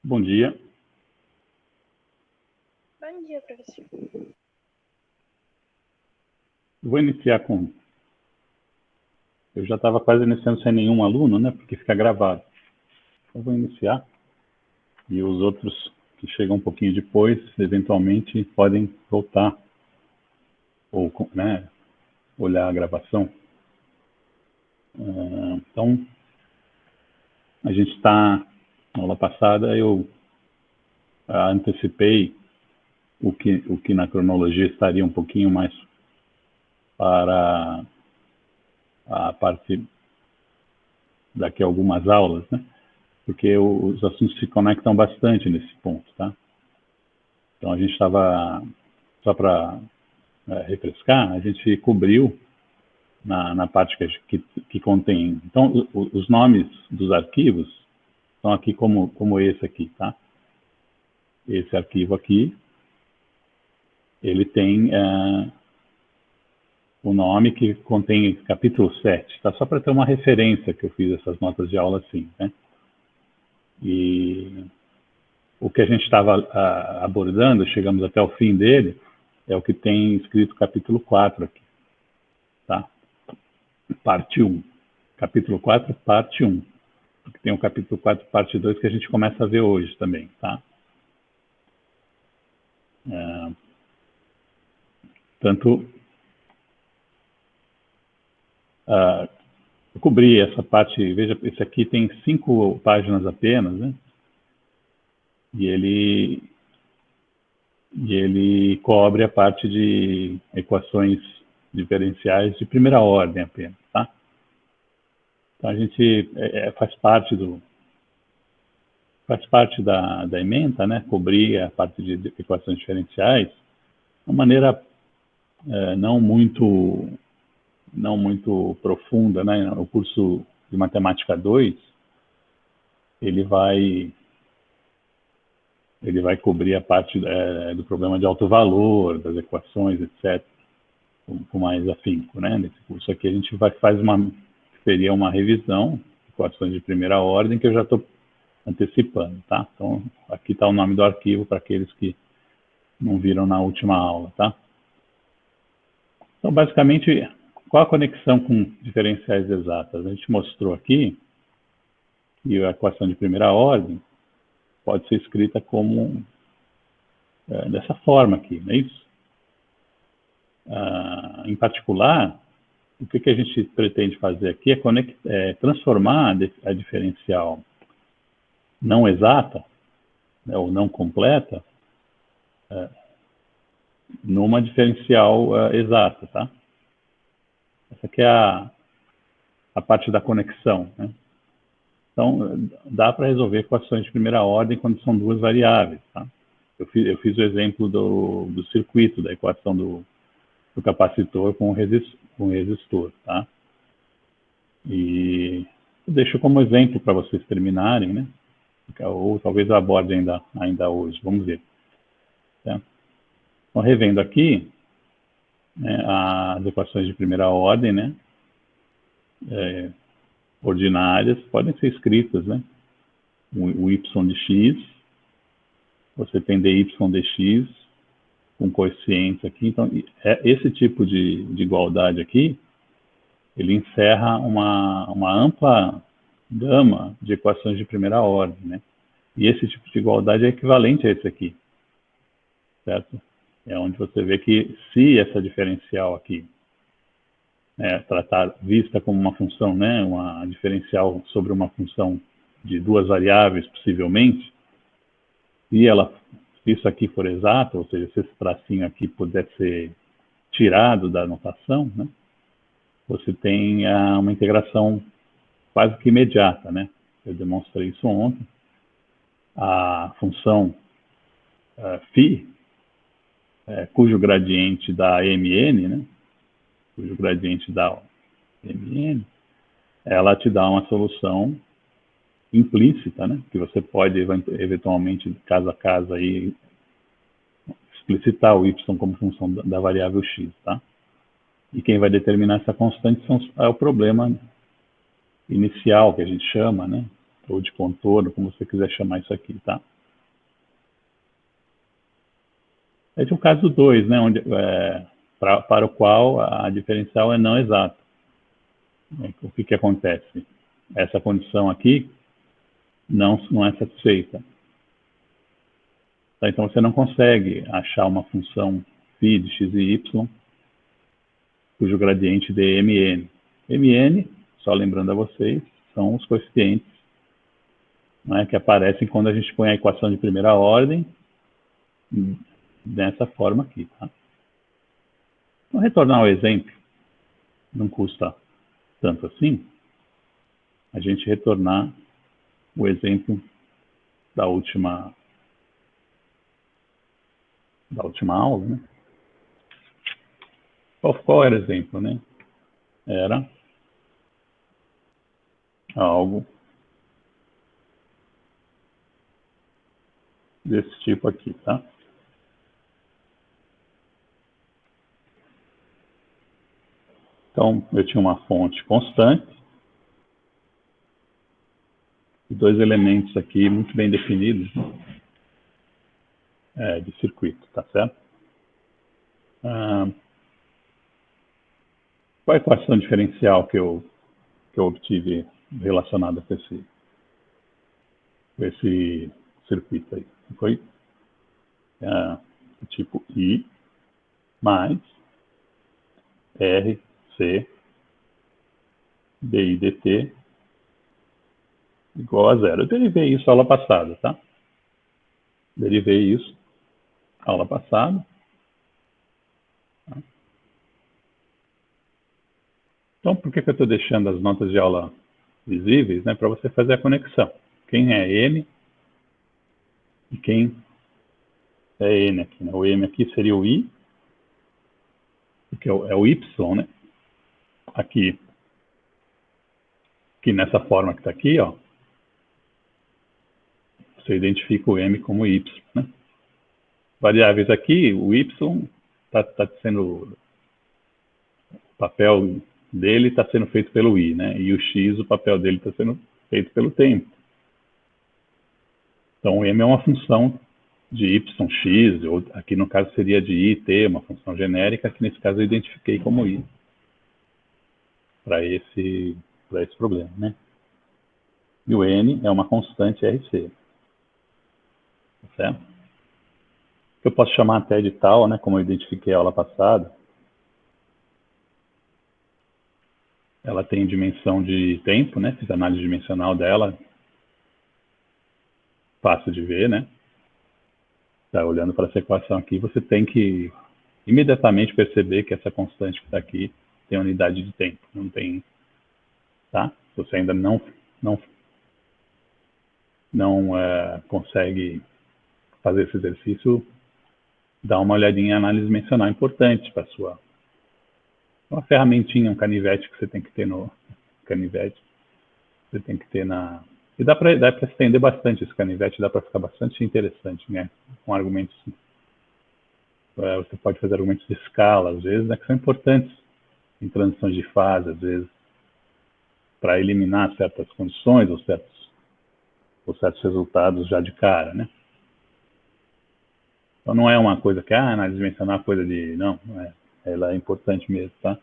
Bom dia. Bom dia, professor. Vou iniciar com... Eu já estava quase iniciando sem nenhum aluno, né? Porque fica gravado. Então, vou iniciar. E os outros que chegam um pouquinho depois, eventualmente, podem voltar ou, né, olhar a gravação. Então, a gente está... Na aula passada, eu antecipei o que na cronologia estaria um pouquinho mais para a parte daqui a algumas aulas, né? Porque os assuntos se conectam bastante nesse ponto, tá? Então, a gente estava, só para refrescar, a gente cobriu na parte que contém... Então, os nomes dos arquivos são aqui como esse aqui, tá? Esse arquivo aqui, ele tem o nome que contém capítulo 7, tá? Só para ter uma referência que eu fiz essas notas de aula assim, né? E o que a gente estava abordando, chegamos até o fim dele, é o que tem escrito capítulo 4 aqui, tá? Parte 1. Capítulo 4, parte 1. Porque tem o capítulo 4, parte 2, que a gente começa a ver hoje também, tá? Eu cobri essa parte, veja, esse aqui tem 5 páginas apenas, né? E ele cobre a parte de equações diferenciais de primeira ordem apenas, tá? Então, a gente faz parte da ementa, né? Cobrir a parte de equações diferenciais de uma maneira não muito profunda, né? O curso de Matemática 2, ele vai cobrir a parte do problema de alto valor, das equações, etc., com mais afinco, né? Nesse curso aqui a gente seria uma revisão, equações de primeira ordem, que eu já estou antecipando, tá? Então, aqui está o nome do arquivo para aqueles que não viram na última aula, tá? Então, basicamente, qual a conexão com diferenciais exatas? A gente mostrou aqui que a equação de primeira ordem pode ser escrita como dessa forma aqui, não é isso? Em particular, o que a gente pretende fazer aqui é transformar a diferencial não exata, né, ou não completa, numa diferencial exata, tá? Essa aqui é a parte da conexão, né? Então, dá para resolver equações de primeira ordem quando são duas variáveis, tá? Eu fiz o exemplo do circuito, da equação do capacitor com o resistor, tá? E eu deixo como exemplo para vocês terminarem, né? Ou talvez eu aborde ainda hoje, vamos ver. Tá? Então, revendo aqui, né, as equações de primeira ordem, né? Ordinárias, podem ser escritas, né? O y de x, você tem dy dx, com coeficientes aqui. Então, esse tipo de igualdade aqui, ele encerra uma ampla gama de equações de primeira ordem, né? E esse tipo de igualdade é equivalente a esse aqui, certo? É onde você vê que se essa diferencial aqui vista como uma função, né, uma diferencial sobre uma função de duas variáveis, possivelmente, se isso aqui for exato, ou seja, se esse tracinho aqui puder ser tirado da notação, né, você tem uma integração quase que imediata, né? Eu demonstrei isso ontem. A função φ, cujo gradiente dá mn, né? Cujo gradiente dá mn, ela te dá uma solução implícita, né? Que você pode, eventualmente, caso a caso, aí, explicitar o y como função da variável x, tá? E quem vai determinar essa constante é o problema inicial, que a gente chama, né? Ou de contorno, como você quiser chamar isso aqui, tá? Esse é o caso 2, né, onde, para o qual a diferencial é não exata. O que acontece? Essa condição aqui não é satisfeita. Tá? Então, você não consegue achar uma função phi de x e y cujo gradiente dê mn. Mn, só lembrando a vocês, são os coeficientes, né, que aparecem quando a gente põe a equação de primeira ordem dessa forma aqui. Tá? Então, retornar ao exemplo, não custa tanto assim, a gente retornar o exemplo da última aula, né? Qual era o exemplo, né? Era algo desse tipo aqui, tá? Então, eu tinha uma fonte constante e dois elementos aqui muito bem definidos, de circuito, tá certo? Qual é a equação diferencial que eu obtive relacionada com esse circuito aí? Foi tipo I mais R, C, DI, DT igual a zero. Eu derivei isso aula passada, tá? Derivei isso aula passada. Então, por que eu estou deixando as notas de aula visíveis? Né? Para você fazer a conexão. Quem é N e quem é N aqui. Né? O M aqui seria o I, que é o Y, né? Aqui nessa forma que está aqui, ó, você identifica o M como Y. Né? Variáveis aqui, o Y está sendo... O papel dele está sendo feito pelo I, né? E o X, o papel dele está sendo feito pelo tempo. Então, o M é uma função de yx, ou aqui no caso seria de I, T, uma função genérica, que nesse caso eu identifiquei como I para esse problema, né? E o N é uma constante RC. Tá certo? Eu posso chamar até de tal, né, como eu identifiquei a aula passada. Ela tem dimensão de tempo, né? Fiz a análise dimensional dela. Fácil de ver, né? Tá olhando para essa equação aqui, você tem que imediatamente perceber que essa constante que está aqui tem unidade de tempo. Não tem, tá? Se você ainda não consegue fazer esse exercício, dá uma olhadinha em análise dimensional importante para sua... Uma ferramentinha, um canivete que você tem que ter no... Canivete, você tem que ter na... E dá para estender bastante esse canivete, dá para ficar bastante interessante, né? Com argumentos... Você pode fazer argumentos de escala, às vezes, né, que são importantes em transições de fase, às vezes, para eliminar certas condições ou certos resultados já de cara, né? Então, não é uma coisa que, análise dimensional é uma coisa de... Não é. Ela é importante mesmo, tá?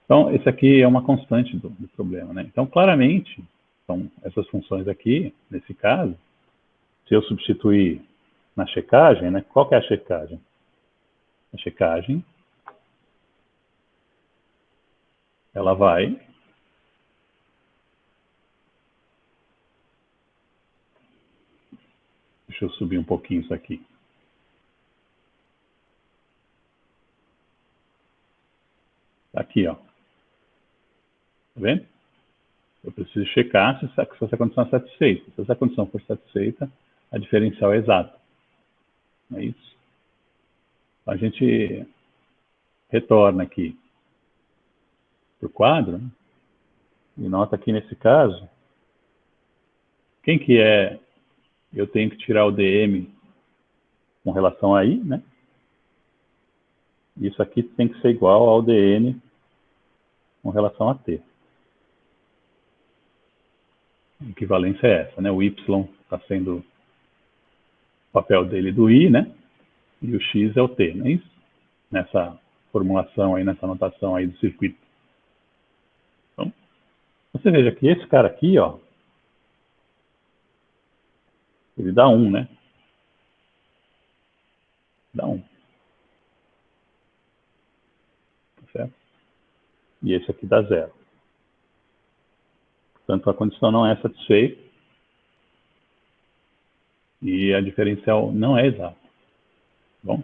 Então, esse aqui é uma constante do problema, né? Então, claramente, são essas funções aqui, nesse caso, se eu substituir na checagem, né? Qual que é a checagem? A checagem, ela vai... Deixa eu subir um pouquinho isso aqui. Aqui, ó. Tá vendo? Eu preciso checar se essa condição é satisfeita. Se essa condição for satisfeita, a diferencial é exata. Não é isso? Então, a gente retorna aqui para o quadro, né? E nota aqui nesse caso, quem que é... Eu tenho que tirar o dm com relação a I, né? Isso aqui tem que ser igual ao dn com relação a t. A equivalência é essa, né? O y está sendo o papel dele do I, né? E o x é o t, não é isso? Nessa formulação aí, nessa anotação aí do circuito. Então, você veja que esse cara aqui, ó, ele dá 1, né? Dá 1. Tá certo? E esse aqui dá 0. Portanto, a condição não é satisfeita e a diferencial não é exata. Bom?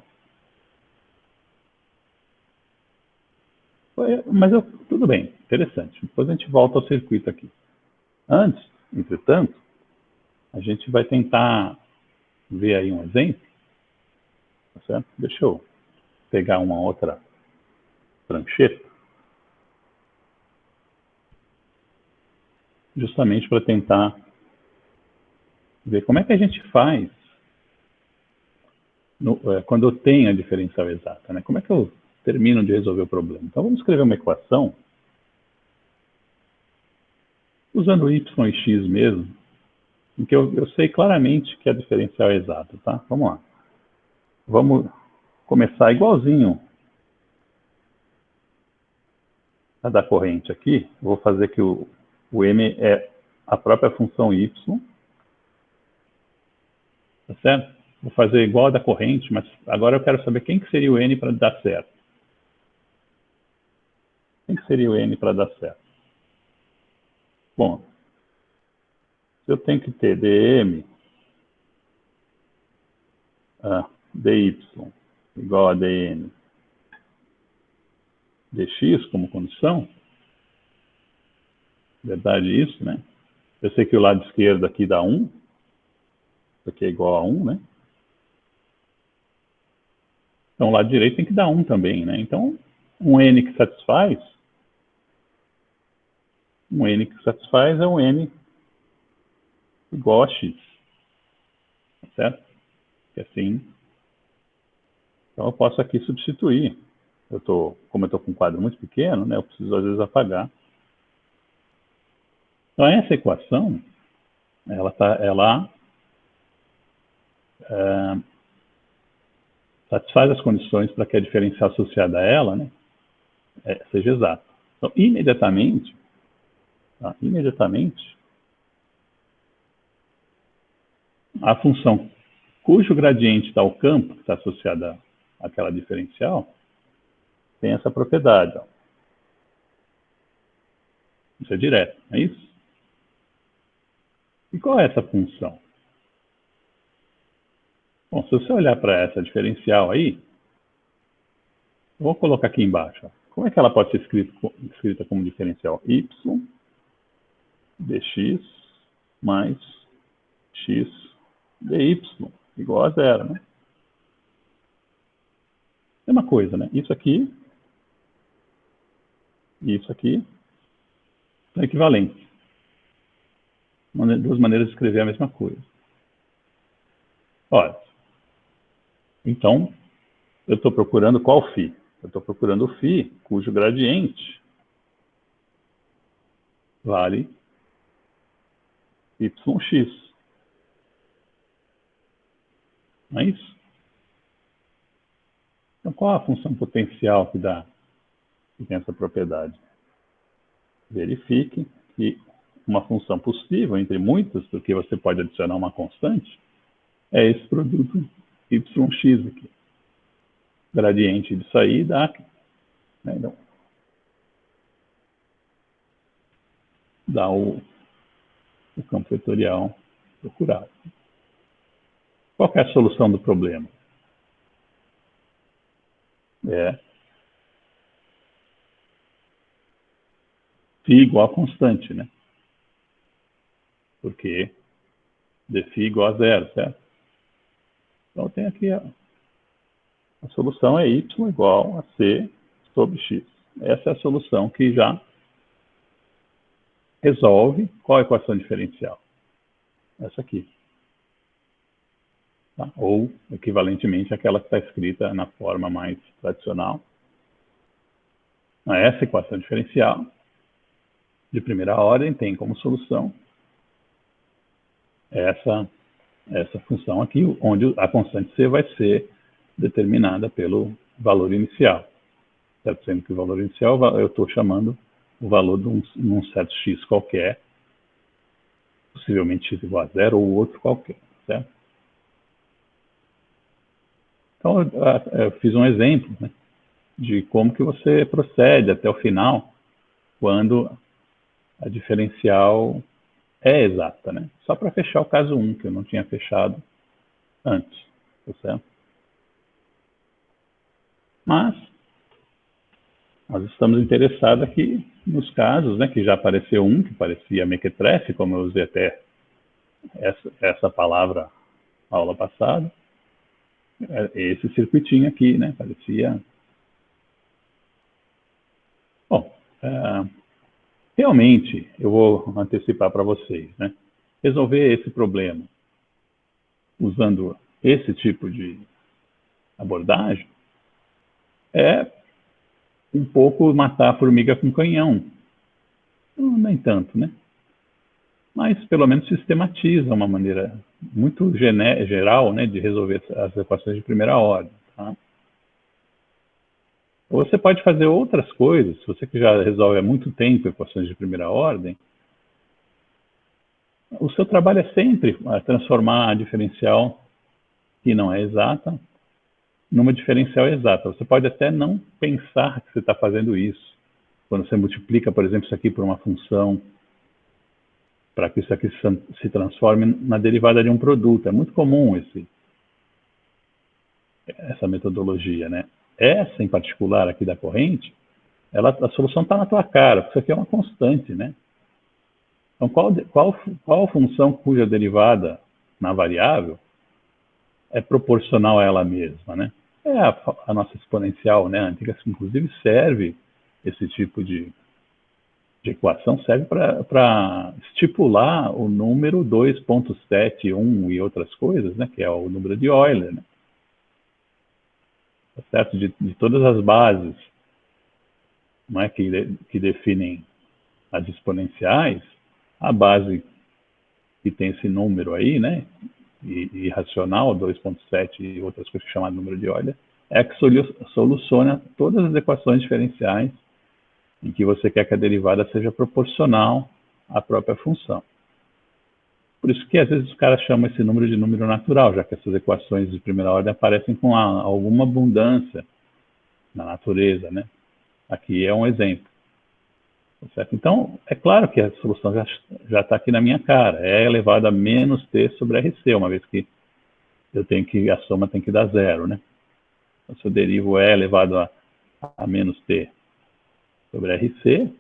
Mas tudo bem, interessante. Depois a gente volta ao circuito aqui. Antes, entretanto, a gente vai tentar ver aí um exemplo, tá certo? Deixa eu pegar uma outra prancheta, justamente para tentar ver como é que a gente faz quando eu tenho a diferencial exata, né? Como é que eu termino de resolver o problema? Então, vamos escrever uma equação usando y e x mesmo, em que eu sei claramente que a diferencial é exata, tá? Vamos lá. Vamos começar igualzinho a da corrente aqui. Vou fazer que o m é a própria função y, tá certo? Vou fazer igual a da corrente, mas agora eu quero saber quem que seria o n para dar certo. Quem que seria o n para dar certo? Bom, eu tenho que ter dm dy igual a dn dx como condição. Verdade isso, né? Eu sei que o lado esquerdo aqui dá 1. Isso aqui é igual a 1, né? Então o lado direito tem que dar 1 também, né? Então, um n que satisfaz é um n igual a x. Tá certo? Que assim, então eu posso aqui substituir. Como eu estou com um quadro muito pequeno, né? Eu preciso às vezes apagar. Então essa equação, ela satisfaz as condições para que a diferencial associada a ela, né, seja exata. Então, imediatamente, a função cujo gradiente está ao campo, que está associada àquela diferencial, tem essa propriedade. Ó. Isso é direto, não é isso? E qual é essa função? Bom, se você olhar para essa diferencial aí, eu vou colocar aqui embaixo. Ó. Como é que ela pode ser escrita como diferencial? Y dx mais x dy igual a 0, né? Mesma coisa, né? Isso aqui e isso aqui são equivalentes. Duas maneiras de escrever a mesma coisa. Olha, então, eu estou procurando qual φ? Eu estou procurando o φ cujo gradiente vale yx. Não é isso? Então, qual a função potencial que tem essa propriedade? Verifique que uma função possível, entre muitas, porque você pode adicionar uma constante, é esse produto yx aqui. Gradiente disso aí dá, né, então, dá o campo vetorial procurado. Qual é a solução do problema? É φ igual a constante, né? Porque dφ igual a 0, certo? Então, tem aqui a solução é y igual a c sobre x. Essa é a solução que já resolve qual a equação diferencial? Essa aqui. Tá? Ou, equivalentemente, aquela que está escrita na forma mais tradicional. Essa equação diferencial, de primeira ordem, tem como solução essa função aqui, onde a constante c vai ser determinada pelo valor inicial. Certo? Sendo que o valor inicial eu estou chamando o valor de um certo x qualquer, possivelmente x igual a zero ou outro qualquer. Certo? Então, eu fiz um exemplo, né, de como que você procede até o final quando a diferencial é exata, né? Só para fechar o caso 1, que eu não tinha fechado antes, tá certo? Mas nós estamos interessados aqui nos casos, né, que já apareceu um, que parecia mequetrefe, como eu usei até essa palavra na aula passada, esse circuitinho aqui, né, parecia... Bom, realmente, eu vou antecipar para vocês, né, resolver esse problema usando esse tipo de abordagem é um pouco matar a formiga com canhão. Nem tanto, né? Mas pelo menos sistematiza uma maneira muito geral, né, de resolver as equações de primeira ordem. Tá? Você pode fazer outras coisas, se você que já resolve há muito tempo equações de primeira ordem, o seu trabalho é sempre transformar a diferencial que não é exata numa diferencial exata. Você pode até não pensar que você está fazendo isso. Quando você multiplica, por exemplo, isso aqui por uma função, para que isso aqui se transforme na derivada de um produto. É muito comum essa metodologia, né? Essa, em particular, aqui da corrente, a solução está na tua cara, porque isso aqui é uma constante, né? Então, qual função cuja derivada na variável é proporcional a ela mesma, né? É a nossa exponencial, né? A antiga, inclusive, serve esse tipo de equação, serve para estipular o número 2.71 e outras coisas, né? Que é o número de Euler, né? Tá certo? De todas as bases, não é, que definem as exponenciais, a base que tem esse número aí, né, irracional, 2.7 e outras coisas chamadas número de Euler, é a que soluciona todas as equações diferenciais em que você quer que a derivada seja proporcional à própria função. Por isso que às vezes os caras chamam esse número de número natural, já que essas equações de primeira ordem aparecem com alguma abundância na natureza, né? Aqui é um exemplo. Certo? Então, é claro que a solução já está aqui na minha cara. É elevado a menos t sobre RC, uma vez que a soma tem que dar zero, né? Então, se eu derivo E elevado a menos t sobre RC,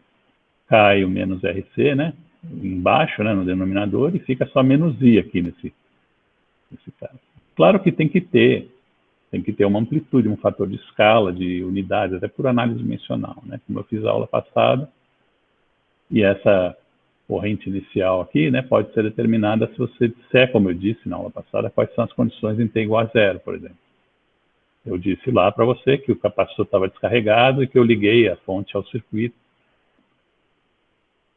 cai o menos RC, né? Embaixo, né, no denominador, e fica só menos I aqui nesse caso. Claro que tem que ter uma amplitude, um fator de escala, de unidades, até por análise dimensional, né? Como eu fiz a aula passada, e essa corrente inicial aqui, né, pode ser determinada se você disser, como eu disse na aula passada, quais são as condições em t igual a zero, por exemplo. Eu disse lá para você que o capacitor estava descarregado e que eu liguei a fonte ao circuito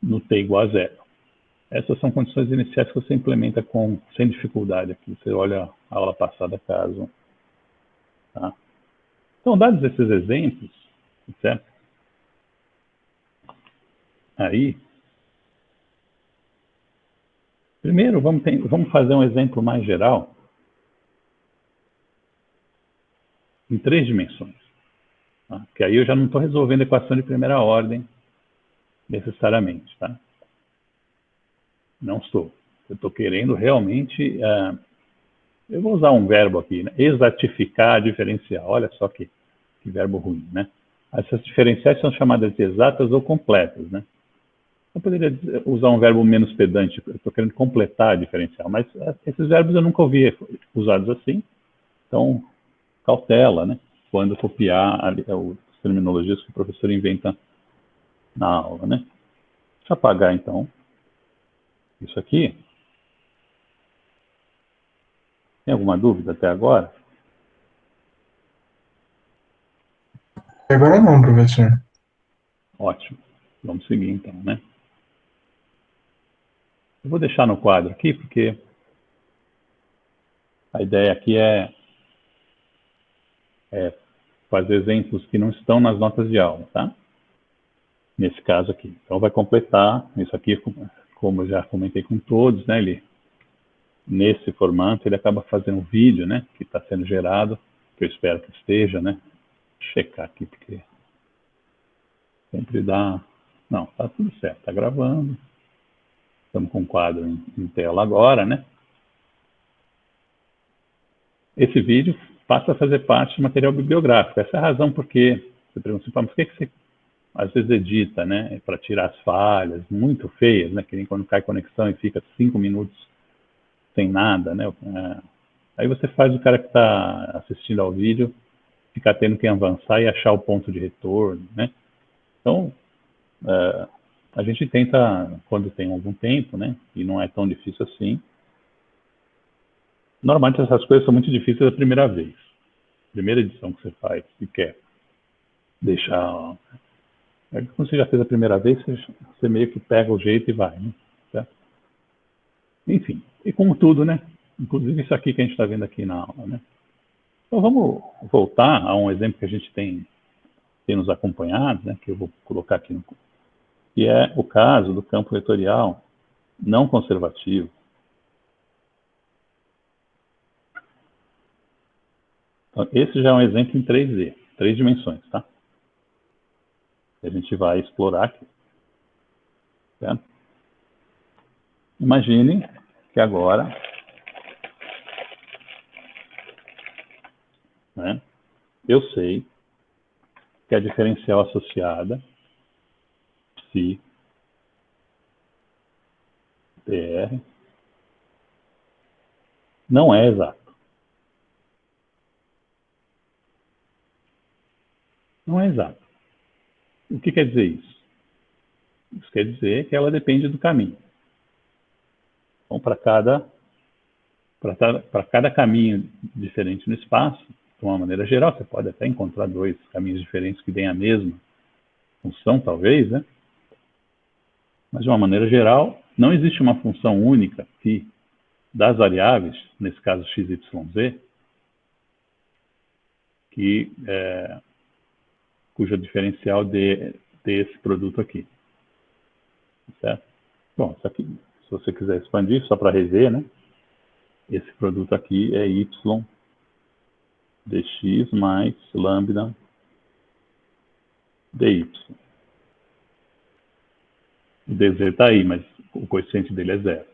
no t igual a zero. Essas são condições iniciais que você implementa sem dificuldade aqui. Você olha a aula passada, caso. Tá? Então, dados esses exemplos, certo? Aí, primeiro, vamos fazer um exemplo mais geral em 3 dimensões. Tá? Que aí eu já não estou resolvendo equação de primeira ordem necessariamente. Tá? Não estou. Eu estou querendo realmente... eu vou usar um verbo aqui, né? Exatificar a diferencial. Olha só que verbo ruim, né? Essas diferenciais são chamadas de exatas ou completas, né? Eu poderia usar um verbo menos pedante, eu estou querendo completar a diferencial, mas esses verbos eu nunca ouvi usados assim, então cautela, né? Quando copiar as terminologias que o professor inventa na aula, né? Deixa eu apagar, então, isso aqui. Tem alguma dúvida até agora? Agora não, professor. Ótimo. Vamos seguir, então, né? Eu vou deixar no quadro aqui, porque a ideia aqui é fazer exemplos que não estão nas notas de aula, tá? Nesse caso aqui. Então, vai completar. Isso aqui, como eu já comentei com todos, né? Nesse formato, ele acaba fazendo um vídeo, né? Que está sendo gerado, que eu espero que esteja, né? Checar aqui, porque sempre dá... Não, tá tudo certo, tá gravando. Estamos com o quadro em tela agora, né? Esse vídeo passa a fazer parte do material bibliográfico. Essa é a razão porque você pergunta assim, mas por que você às vezes edita, né? Para tirar as falhas muito feias, né? Que nem quando cai conexão e fica 5 minutos sem nada, né? Aí você faz o cara que está assistindo ao vídeo ficar tendo que avançar e achar o ponto de retorno, né? Então, a gente tenta, quando tem algum tempo, né? E não é tão difícil assim. Normalmente essas coisas são muito difíceis a primeira vez. Primeira edição que você faz e quer deixar... Quando você já fez a primeira vez, você meio que pega o jeito e vai, né? Certo? Enfim, e como tudo, né? Inclusive isso aqui que a gente está vendo aqui na aula, né? Então vamos voltar a um exemplo que a gente tem nos acompanhado, né? Que eu vou colocar aqui, que é o caso do campo vetorial não conservativo. Então, esse já é um exemplo em 3D, 3 dimensões, tá? A gente vai explorar aqui. Certo? Imagine que agora, né, eu sei que a diferencial associada, psi, PR, não é exato. Não é exato. O que quer dizer isso? Isso quer dizer que ela depende do caminho. Então, para cada caminho diferente no espaço, de uma maneira geral, você pode até encontrar 2 caminhos diferentes que deem a mesma função, talvez, né? Mas, de uma maneira geral, não existe uma função única que, das variáveis, nesse caso x, y, z, que, cuja diferencial dê esse produto aqui. Certo? Bom, isso aqui, se você quiser expandir, só para rever, né? Esse produto aqui é y dx mais lambda dy. O dz está aí, mas o coeficiente dele é 0.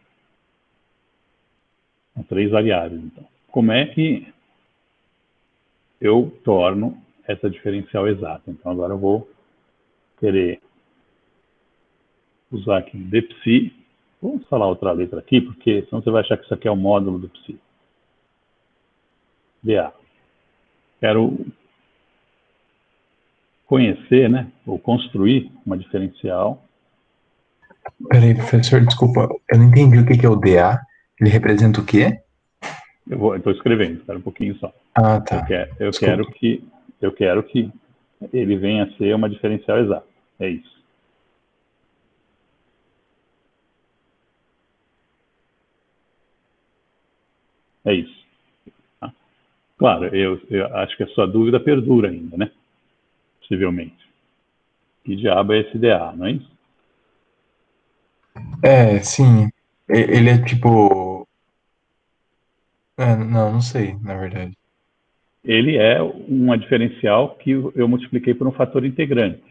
São 3 variáveis, então. Como é que eu torno essa diferencial exata? Então, agora eu vou querer usar aqui dψ. Vamos falar outra letra aqui, porque senão você vai achar que isso aqui é o módulo do psi. dA. Quero conhecer, né, ou construir uma diferencial. Peraí, professor, desculpa, eu não entendi o que é o DA. Ele representa o quê? Eu estou escrevendo, espera um pouquinho só. Ah, tá. Eu quero que ele venha a ser uma diferencial exata. É isso. É isso. Tá? Claro, eu acho que a sua dúvida perdura ainda, né? Possivelmente. Que diabo é esse DA, não é isso? Sim. Ele é tipo. Não sei, na verdade. Ele é uma diferencial que eu multipliquei por um fator integrante,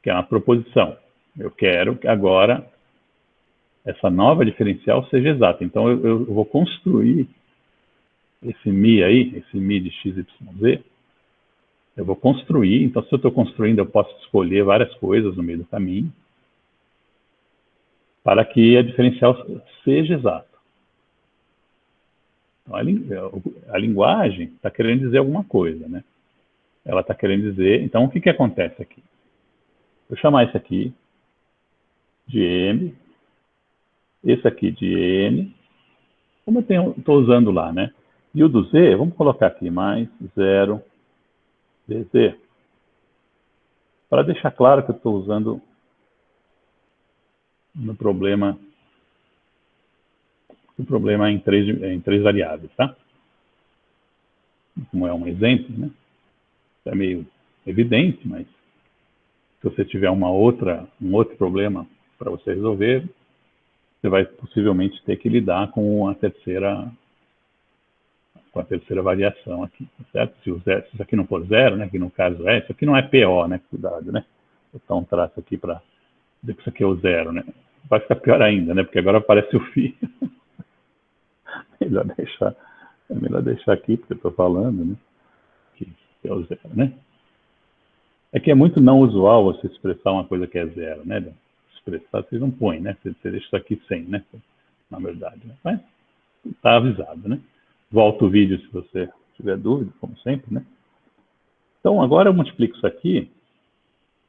que é uma proposição. Eu quero que agora essa nova diferencial seja exata. Então, eu vou construir esse mi aí, esse mi de x, y, z, eu vou construir. Então, se eu estou construindo, eu posso escolher várias coisas no meio do caminho para que a diferencial seja exata. Então, a linguagem está querendo dizer alguma coisa, né? Ela está querendo dizer... Então, o que acontece aqui? Vou chamar esse aqui de m, esse aqui de n, como eu estou usando lá, né? E o do z, vamos colocar aqui, mais 0 dz, para deixar claro que eu estou usando no problema, o problema em três variáveis, tá? como é um exemplo, né? É meio evidente, mas se você tiver um outro problema para você resolver, você vai possivelmente ter que lidar com a terceira variação aqui, certo? Se isso aqui não for zero, né, que no caso isso aqui não é PO, né, cuidado, né? Vou botar um traço aqui para dizer que isso aqui é o zero, né? Vai ficar pior ainda, né, porque agora aparece o φ. É melhor deixar aqui, porque eu estou falando, né, que é o zero, né? É que é muito não usual você expressar uma coisa que é zero, né? Expressar, você não põe, né? Você deixa isso aqui sem, né? Na verdade, né? Mas está avisado, né? Volta o vídeo se você tiver dúvida, como sempre, né? Então, agora eu multiplico isso aqui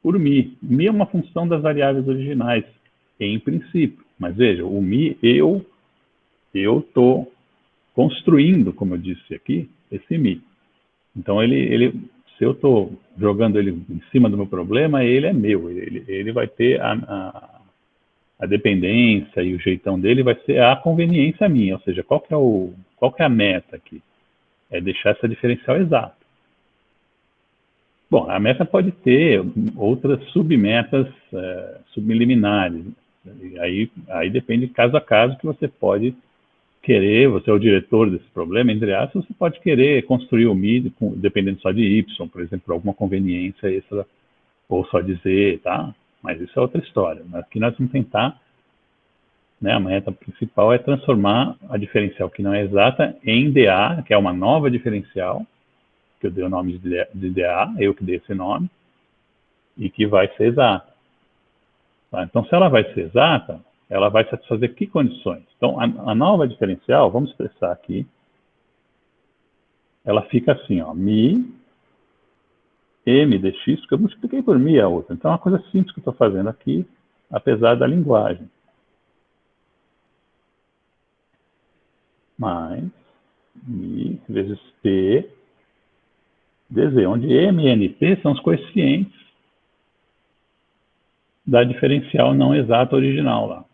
por mi. Mi é uma função das variáveis originais, em princípio. Mas veja, o mi, eu estou construindo, como eu disse aqui, esse mi. Então, se eu estou jogando ele em cima do meu problema, ele é meu. Ele vai ter a dependência e o jeitão dele vai ser a conveniência minha. Ou seja, qual que é a meta aqui? É deixar essa diferencial exata. Bom, a meta pode ter outras submetas subliminares. Aí depende de caso a caso que você pode querer, você é o diretor desse problema, entre aspas, você pode querer construir o MI dependendo só de Y, por exemplo, por alguma conveniência extra, ou só de Z, tá? Mas isso é outra história. Aqui nós vamos tentar, né, a meta principal é transformar a diferencial que não é exata em dA, que é uma nova diferencial, que eu dei o nome de dA, eu que dei esse nome, e que vai ser exata. Tá? Então, se ela vai ser exata, ela vai satisfazer que condições? Então, a nova diferencial, vamos expressar aqui, ela fica assim, ó, mi m dx, que eu multipliquei por mi a outra. Então, é uma coisa simples que eu estou fazendo aqui, apesar da linguagem. Mais mi vezes p dz, onde m e np são os coeficientes da diferencial não exata original lá.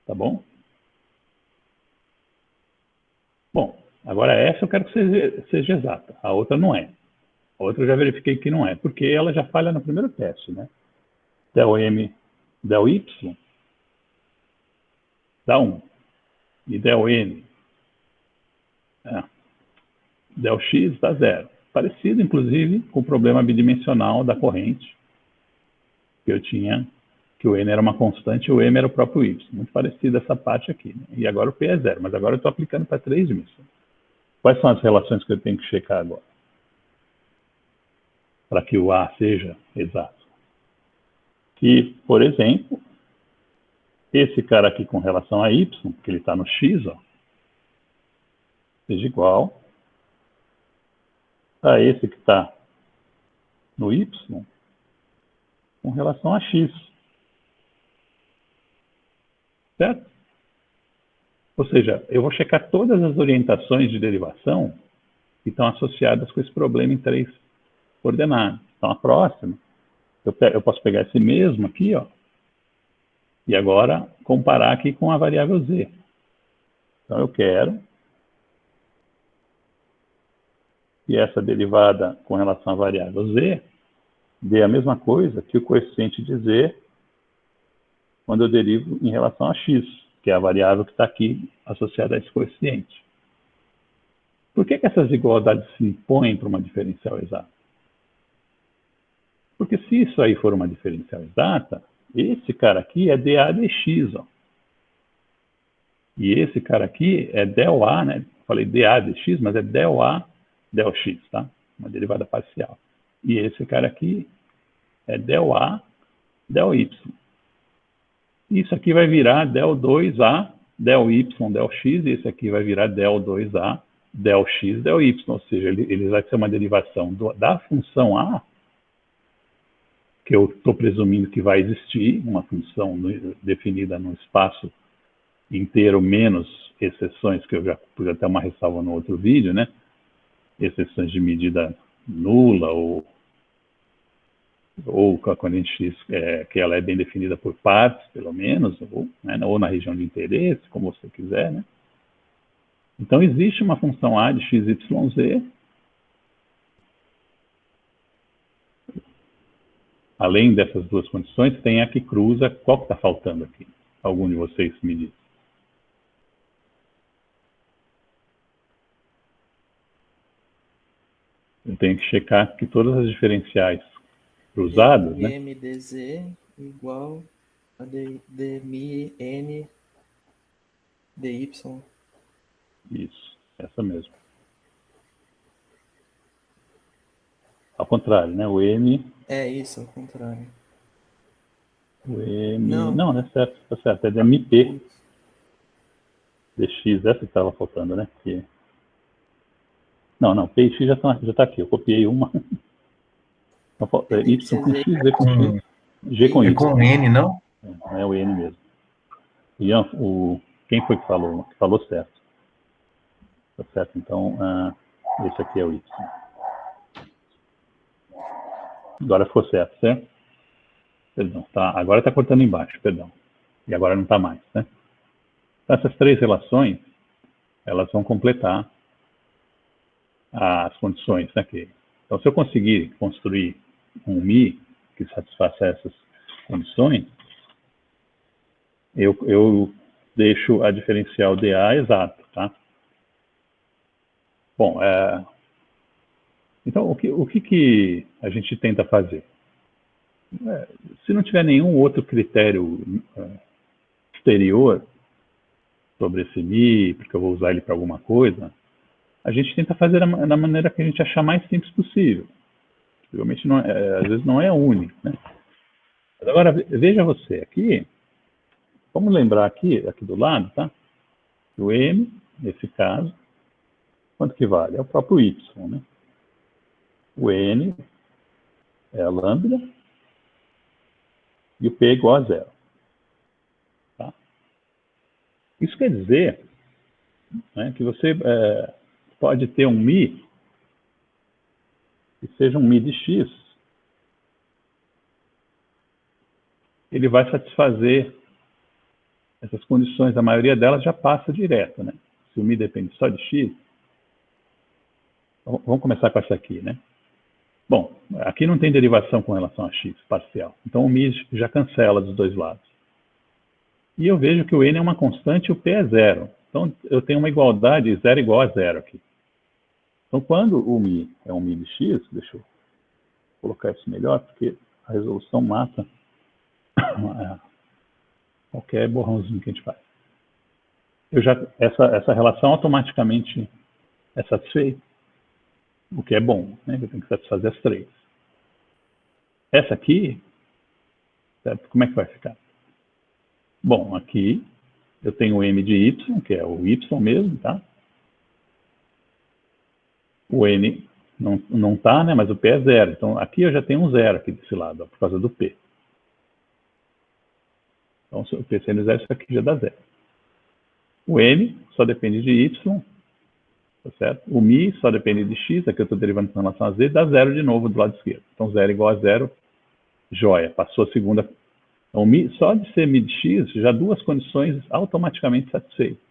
Tá bom? Bom, agora essa eu quero que seja exata, a outra não é. A outra eu já verifiquei que não é, porque ela já falha no primeiro teste, né? Del m, del y, dá 1. E del n, del x dá 0. Parecido, inclusive, com o problema bidimensional da corrente, que eu tinha, que o n era uma constante e o m era o próprio y. Muito parecido essa parte aqui. Né? E agora o p é 0, mas agora eu estou aplicando para 3 dimensões. Quais são as relações que eu tenho que checar agora? Para que o A seja exato. Que, por exemplo, esse cara aqui com relação a y, que ele está no x, ó, seja igual a esse que está no y com relação a x. Certo? Ou seja, eu vou checar todas as orientações de derivação que estão associadas com esse problema em 3 coordenadas. Então, a próxima, eu posso pegar esse mesmo aqui, ó, e agora comparar aqui com a variável z. Então, eu quero que essa derivada com relação à variável z dê a mesma coisa que o coeficiente de z quando eu derivo em relação a x, que é a variável que está aqui associada a esse coeficiente. Por que essas igualdades se impõem para uma diferencial exata? Porque se isso aí for uma diferencial exata, esse cara aqui é dA dx, ó. E esse cara aqui é del A, né? Falei dA dx, mas é del A del x, tá? Uma derivada parcial. E esse cara aqui é del A del y. Isso aqui vai virar del 2A del y del x, e esse aqui vai virar del 2A del x del y. Ou seja, ele vai ser uma derivação da função A, que eu estou presumindo que vai existir, uma função definida no espaço inteiro menos exceções, que eu já pus até uma ressalva no outro vídeo, né? Exceções de medida nula ou quando a gente diz que ela é bem definida por partes, pelo menos, ou na região de interesse, como você quiser, né? Então, existe uma função A de x, y, z, além dessas duas condições, tem a que cruza. Qual que está faltando aqui? Algum de vocês me diz. Eu tenho que checar que todas as diferenciais cruzadas, né? M dz igual a d mi n dy. Isso, essa mesmo. Ao contrário, né? O M... É isso, ao contrário. O M... Não. Não é certo, tá certo. É de MP dx, essa que estava faltando, né? Que... Não, P e X já tá aqui. Eu copiei uma. Y com X, Z com X, G com É Y. com N, não? Não é o N mesmo. Ian, quem foi que falou? Que falou certo. Tá certo, então esse aqui é o Y. Agora ficou certo, certo? Perdão, tá, agora está cortando embaixo, perdão. E agora não está mais, né? Então, essas três relações, elas vão completar as condições, né? Então, se eu conseguir construir um Mi que satisfaça essas condições, eu deixo a diferencial dA exata, tá? Bom, então, o que a gente tenta fazer? Se não tiver nenhum outro critério exterior sobre esse Mi, porque eu vou usar ele para alguma coisa, a gente tenta fazer da maneira que a gente achar mais simples possível. Possivelmente, às vezes, não é único, né? Mas agora, veja você, aqui, vamos lembrar aqui do lado, tá? O M, nesse caso, quanto que vale? É o próprio Y, né? O N é a lambda e o P é igual a zero. Tá? Isso quer dizer, né, que você pode ter um Mi que seja um Mi de X, ele vai satisfazer essas condições, a maioria delas já passa direto, né? Se o Mi depende só de X, vamos começar com essa aqui, né? Bom, aqui não tem derivação com relação a X parcial, então o Mi já cancela dos dois lados. E eu vejo que o N é uma constante e o P é zero. Então eu tenho uma igualdade zero igual a zero aqui. Então quando o Mi é um Mi de X, deixa eu colocar isso melhor, porque a resolução mata qualquer borrãozinho que a gente faz. Essa relação automaticamente é satisfeita, o que é bom, né? Eu tenho que satisfazer as três. Essa aqui, certo? Como é que vai ficar? Bom, aqui eu tenho o M de Y, que é o Y mesmo, tá? O N não tá, né? Mas o P é zero. Então aqui eu já tenho um zero aqui desse lado, ó, por causa do P. Então se o P sendo zero, isso aqui já dá zero. O N só depende de Y, tá certo? O Mi só depende de X, aqui eu estou derivando com relação a Z, dá zero de novo do lado esquerdo. Então zero igual a zero, joia, passou a segunda. Então, o Mi, só de ser Mi de X, já duas condições automaticamente satisfeitas.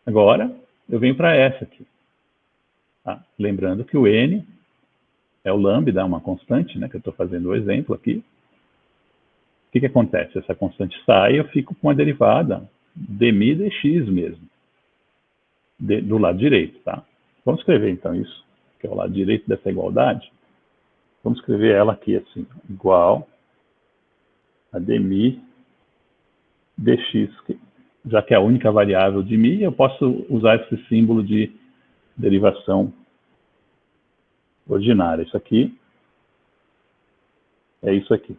Agora, eu venho para essa aqui. Tá? Lembrando que o N é o lambda, uma constante, né, que eu estou fazendo o exemplo aqui. O que acontece? Essa constante sai, eu fico com a derivada dmi dx mesmo, do lado direito, tá? Vamos escrever então isso, que é o lado direito dessa igualdade. Vamos escrever ela aqui assim, igual a dmi dx, já que é a única variável de mi, eu posso usar esse símbolo de derivação ordinária. Isso aqui é isso aqui.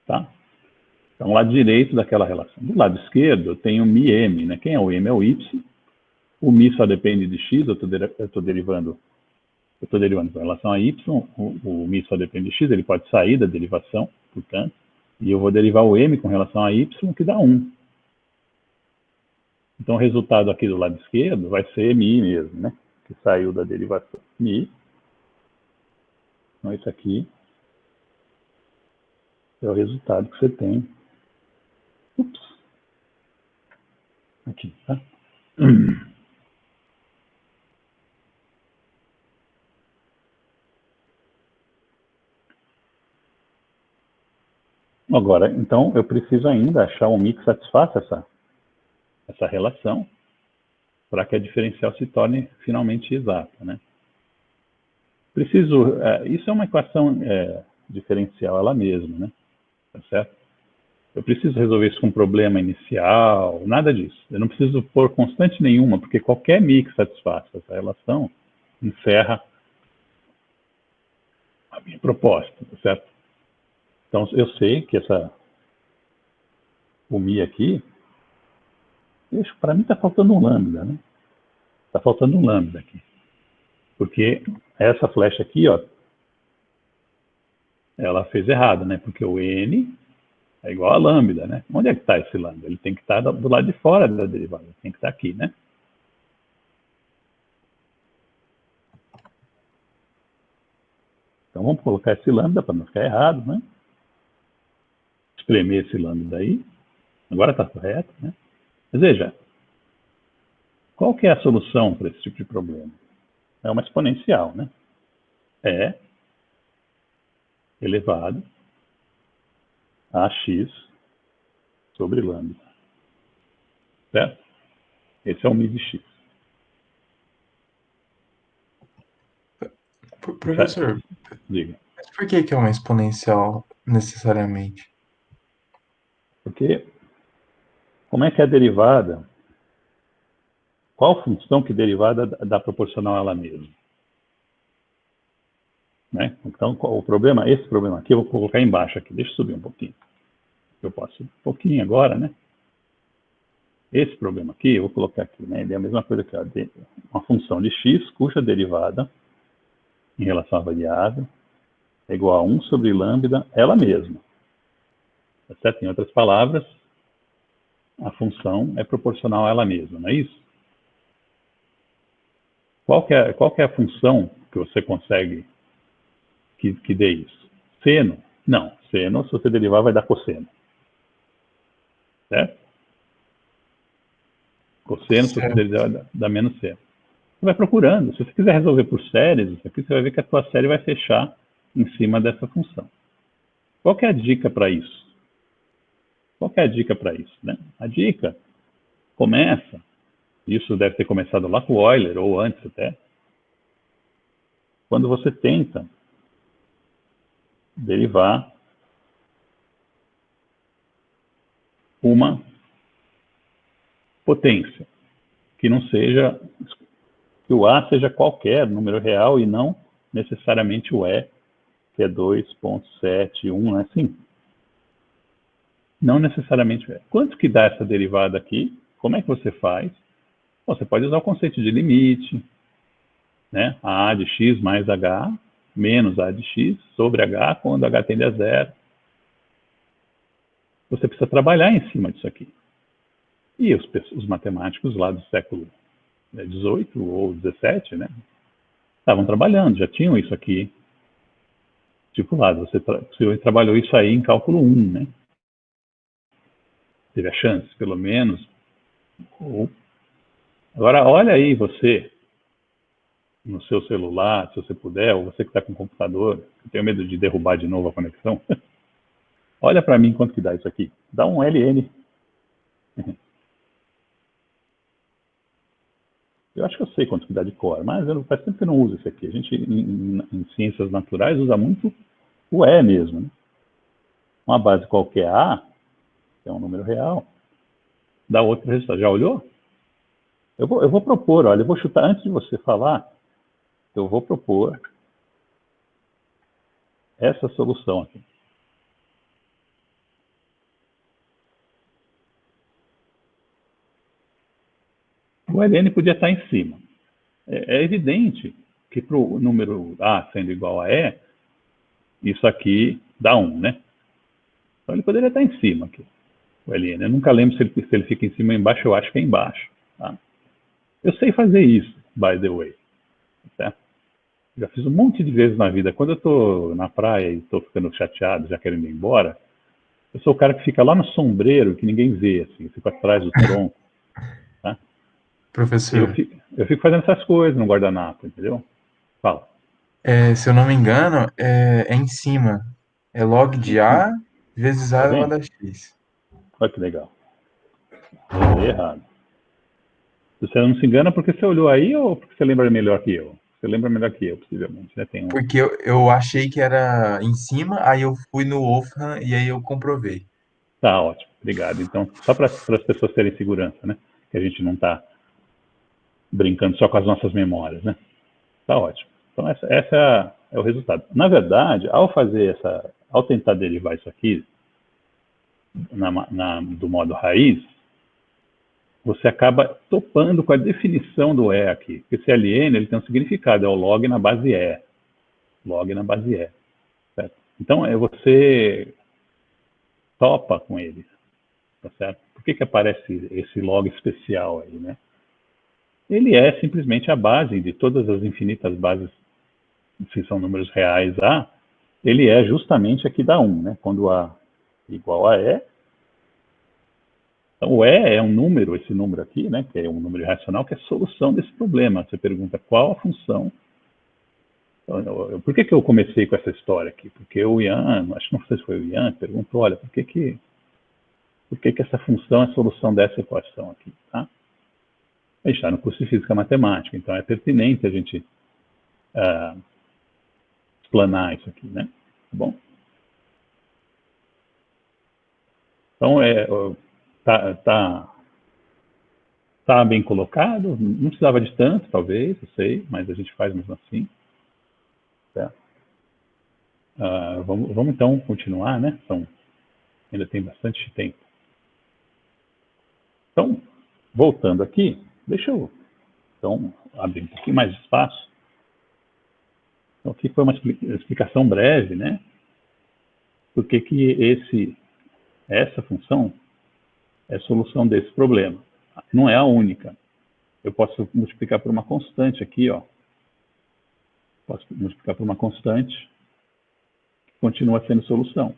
Tá? Então, lado direito daquela relação. Do lado esquerdo, eu tenho mi-m, né? Quem é o m? É o y. O mi só depende de x, eu estou derivando com relação a y. O mi só depende de x, ele pode sair da derivação, portanto. E eu vou derivar o m com relação a y, que dá 1. Então, o resultado aqui do lado esquerdo vai ser mi mesmo, né? Que saiu da derivação. Mi. Então, isso aqui é o resultado que você tem. Ups. Aqui, tá? Agora, então, eu preciso ainda achar um Mi que satisfaça essa relação para que a diferencial se torne finalmente exata, né? Preciso, isso é uma equação diferencial ela mesma, né? Tá certo? Eu preciso resolver isso com um problema inicial, nada disso. Eu não preciso pôr constante nenhuma, porque qualquer Mi que satisfaça essa relação encerra a minha proposta, tá certo? Então, eu sei que o Mi aqui, para mim está faltando um lambda, né? Está faltando um lambda aqui. Porque essa flecha aqui, ó, ela fez errado, né? Porque o N é igual a lambda, né? Onde é que está esse lambda? Ele tem que estar do lado de fora da derivada, tem que estar aqui, né? Então vamos colocar esse lambda para não ficar errado, né? Espremer esse lambda aí. Agora está correto, né? Mas veja, qual que é a solução para esse tipo de problema? É uma exponencial, né? É elevado a x sobre lambda. Certo? Esse é o Mi de x. Professor, Diga. mas por que é uma exponencial necessariamente? Porque como é que é a derivada? Qual função que derivada dá proporcional a ela mesma? Né? Então, esse problema aqui, eu vou colocar embaixo aqui. Deixa eu subir um pouquinho. Eu posso um pouquinho agora, né? Esse problema aqui, eu vou colocar aqui, né? Ele é a mesma coisa que uma função de x cuja derivada em relação à variável é igual a 1 sobre lambda ela mesma. Tá certo? Em outras palavras, a função é proporcional a ela mesma, não é isso? Qual que é a função que você consegue que dê isso? Seno? Não. Seno, se você derivar, vai dar cosseno. Certo? Cosseno, se você derivar, dá menos seno. Você vai procurando. Se você quiser resolver por séries, isso aqui, você vai ver que a tua série vai fechar em cima dessa função. Qual que é a dica para isso? Qual que é a dica para isso? Né? A dica começa, isso deve ter começado lá com o Euler, ou antes até, quando você tenta derivar uma potência, que não seja, que o A seja qualquer número real e não necessariamente o E, que é 2,71, né? Assim. Não necessariamente o E. Quanto que dá essa derivada aqui? Como é que você faz? Você pode usar o conceito de limite, né? A de x mais h menos a de x sobre h quando h tende a zero. Você precisa trabalhar em cima disso aqui. E os matemáticos lá do século XVIII ou XVII, né, estavam trabalhando, já tinham isso aqui estipulado. Você trabalhou isso aí em cálculo 1, né? Teve a chance, pelo menos. Agora, olha aí você, no seu celular, se você puder, ou você que está com o computador, eu tenho medo de derrubar de novo a conexão. Olha para mim quanto que dá isso aqui. Dá um LN. Eu acho que eu sei quanto que dá de cor, mas faz tempo que eu não uso isso aqui. A gente, em ciências naturais, usa muito o E mesmo. Né? Uma base qualquer A, que é um número real, dá outro resultado. Já olhou? Eu vou propor, olha, eu vou chutar, antes de você falar, eu vou propor essa solução aqui. O LN podia estar em cima. É evidente que para o número A sendo igual a E, isso aqui dá 1, né? Então ele poderia estar em cima aqui, o LN. Eu nunca lembro se ele fica em cima ou embaixo, eu acho que é embaixo. Tá? Eu sei fazer isso, by the way. Certo? Já fiz um monte de vezes na vida. Quando eu estou na praia e estou ficando chateado, já querendo ir embora, eu sou o cara que fica lá no sombreiro, que ninguém vê, assim, fica atrás do tronco. Professor, Eu fico fazendo essas coisas no guardanapo, entendeu? Fala. se eu não me engano, é em cima. É log de Enfim, A vezes A tá elevado vendo? a X. Olha que legal. Eu li errado. Você não se engana porque você olhou aí ou porque você lembra melhor que eu? Você lembra melhor que eu, possivelmente, né? Tem um... Porque eu achei que era em cima, aí eu fui no Wolfram e aí eu comprovei. Tá ótimo, obrigado. Então, só para as pessoas terem segurança, né? Que a gente não está brincando só com as nossas memórias, né? Tá ótimo. Então, essa é o resultado. Na verdade, ao tentar derivar isso aqui do modo raiz, você acaba topando com a definição do E aqui. Porque esse LN ele tem um significado, é o log na base E. Log na base E. Certo? Então, você topa com ele. Tá certo? Por que aparece esse log especial aí, né? Ele é simplesmente a base de todas as infinitas bases, se são números reais A, ele é justamente aqui da 1, né? Quando A igual a E, então o E é um número, esse número aqui, né? Que é um número irracional, que é a solução desse problema. Você pergunta qual a função. Por que eu comecei com essa história aqui? Porque o Ian, acho que não sei se foi o Ian, perguntou, olha, por que essa função é a solução dessa equação aqui, tá? A gente está no curso de Física Matemática, então é pertinente a gente explanar isso aqui, né? Tá bom? Então, tá bem colocado, não precisava de tanto, talvez, eu sei, mas a gente faz mesmo assim. Tá? Vamos então continuar, né? Ainda tem bastante tempo. Então, voltando aqui, deixa eu então, abrir um pouquinho mais de espaço. Então, aqui foi uma explicação breve, né? Por que essa função é a solução desse problema. Não é a única. Eu posso multiplicar por uma constante aqui, ó. Posso multiplicar por uma constante que continua sendo solução.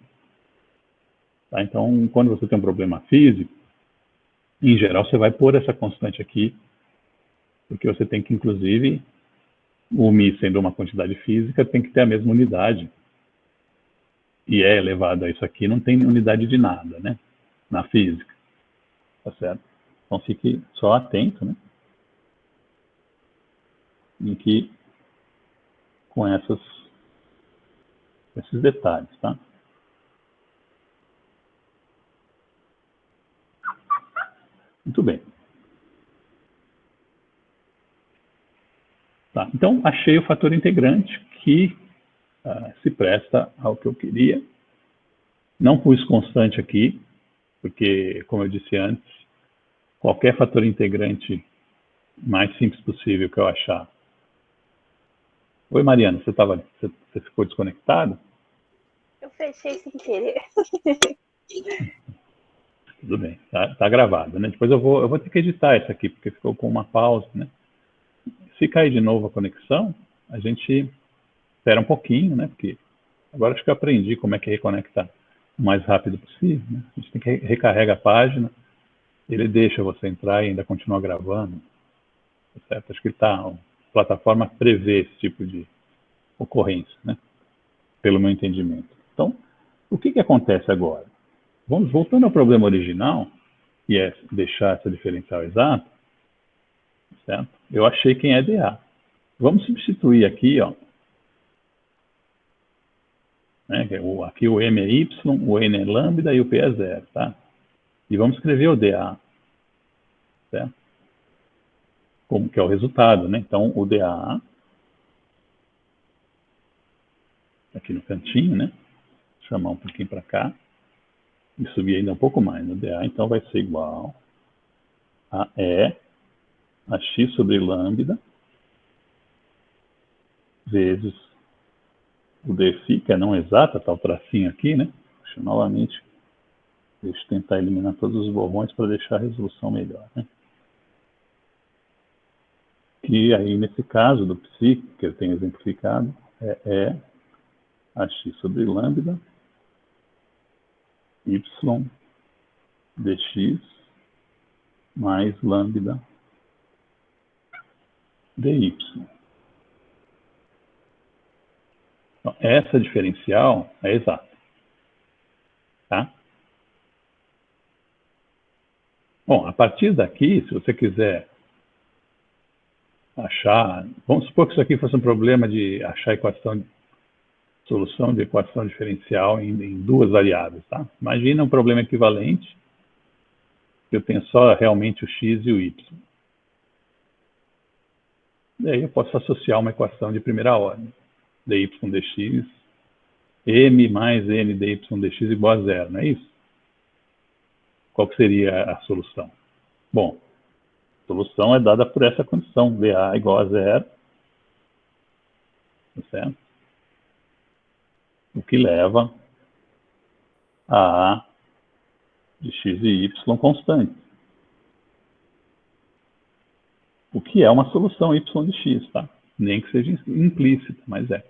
Tá? Então, quando você tem um problema físico, em geral, você vai pôr essa constante aqui, porque você tem que, inclusive, o μ sendo uma quantidade física, tem que ter a mesma unidade. E é elevado a isso aqui, não tem unidade de nada, né? Na física. Tá certo? Então, fique só atento, né? Em que, com esses detalhes, tá? Muito bem. Tá, então, achei o fator integrante que se presta ao que eu queria. Não pus constante aqui, porque, como eu disse antes, qualquer fator integrante mais simples possível que eu achar. Oi, Mariana, você ficou desconectado? Eu fechei sem querer. Tudo bem, tá gravado, né? Depois eu vou ter que editar isso aqui, porque ficou com uma pausa, né? Se cair de novo a conexão, a gente espera um pouquinho, né? Porque agora acho que eu aprendi como é que reconectar o mais rápido possível, né? A gente tem que recarregar a página, ele deixa você entrar e ainda continua gravando, tá certo? Acho que a plataforma prevê esse tipo de ocorrência, né? Pelo meu entendimento. Então, o que acontece agora? Voltando ao problema original, que é deixar essa diferencial exata, certo? Eu achei quem é dA. Vamos substituir aqui, ó, né? Aqui o M é Y, o N é lambda e o P é zero, tá? E vamos escrever o dA, certo? Como que é o resultado, né? Então, o dA, aqui no cantinho, né? Vou chamar um pouquinho para cá e subir ainda um pouco mais. O dA, então, vai ser igual a E, a x sobre lambda, vezes o dφ, que é não exata, tá o tracinho aqui, né? Deixa eu novamente, deixa eu tentar eliminar todos os borrões para deixar a resolução melhor, né? Que aí, nesse caso do psi, que eu tenho exemplificado, é a x sobre lambda, y dx mais lambda dy. Então, essa diferencial é exata. Tá? Bom, a partir daqui, se você quiser achar... Vamos supor que isso aqui fosse um problema de achar solução de equação diferencial em duas variáveis. Tá? Imagina um problema equivalente, que eu tenho só realmente o x e o y. E aí eu posso associar uma equação de primeira ordem. dy dx, m mais n dy dx igual a zero, não é isso? Qual que seria a solução? Bom, a solução é dada por essa condição, dA igual a zero, tá certo? O que leva a A de x e y constante. O que é uma solução y de x, tá? Nem que seja implícita, mas é.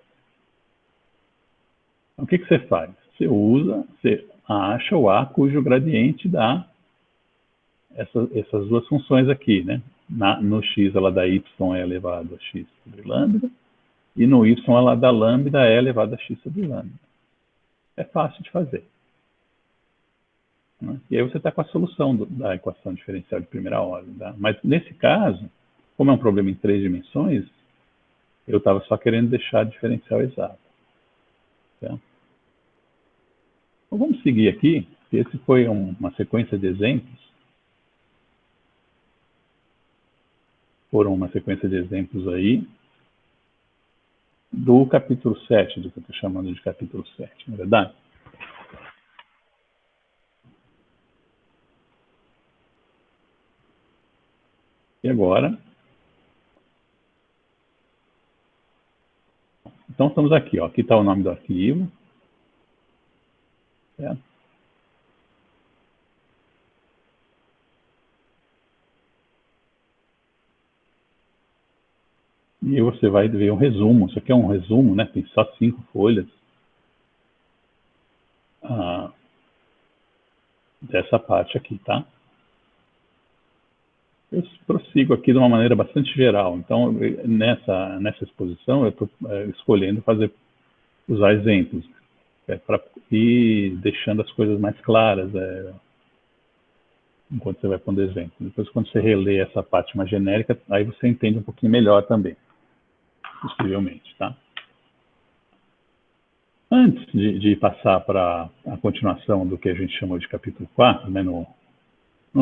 Então, o que você faz? Você acha o A cujo gradiente dá essas duas funções aqui, né? No x ela dá y é elevado a x sobre lambda, e no y ela dá lambda é elevado a x sobre lambda. É fácil de fazer. Né? E aí você está com a solução da equação diferencial de primeira ordem. Tá? Mas nesse caso, como é um problema em 3 dimensões, eu estava só querendo deixar a diferencial exata. Tá? Então, vamos seguir aqui. Esse foi uma sequência de exemplos. Foram uma sequência de exemplos aí do capítulo 7, do que eu estou chamando de capítulo 7, não é verdade? E agora... Então, estamos aqui, ó. Aqui está o nome do arquivo. Certo? E aí você vai ver um resumo. Isso aqui é um resumo, né? Tem só 5 folhas. Dessa parte aqui, tá? Eu prossigo aqui de uma maneira bastante geral. Então, nessa exposição, eu estou escolhendo usar exemplos. Para ir deixando as coisas mais claras, enquanto você vai pondo exemplo. Depois, quando você relê essa parte mais genérica, aí você entende um pouquinho melhor também, possivelmente, tá? Antes de passar para a continuação do que a gente chamou de capítulo 4, né, no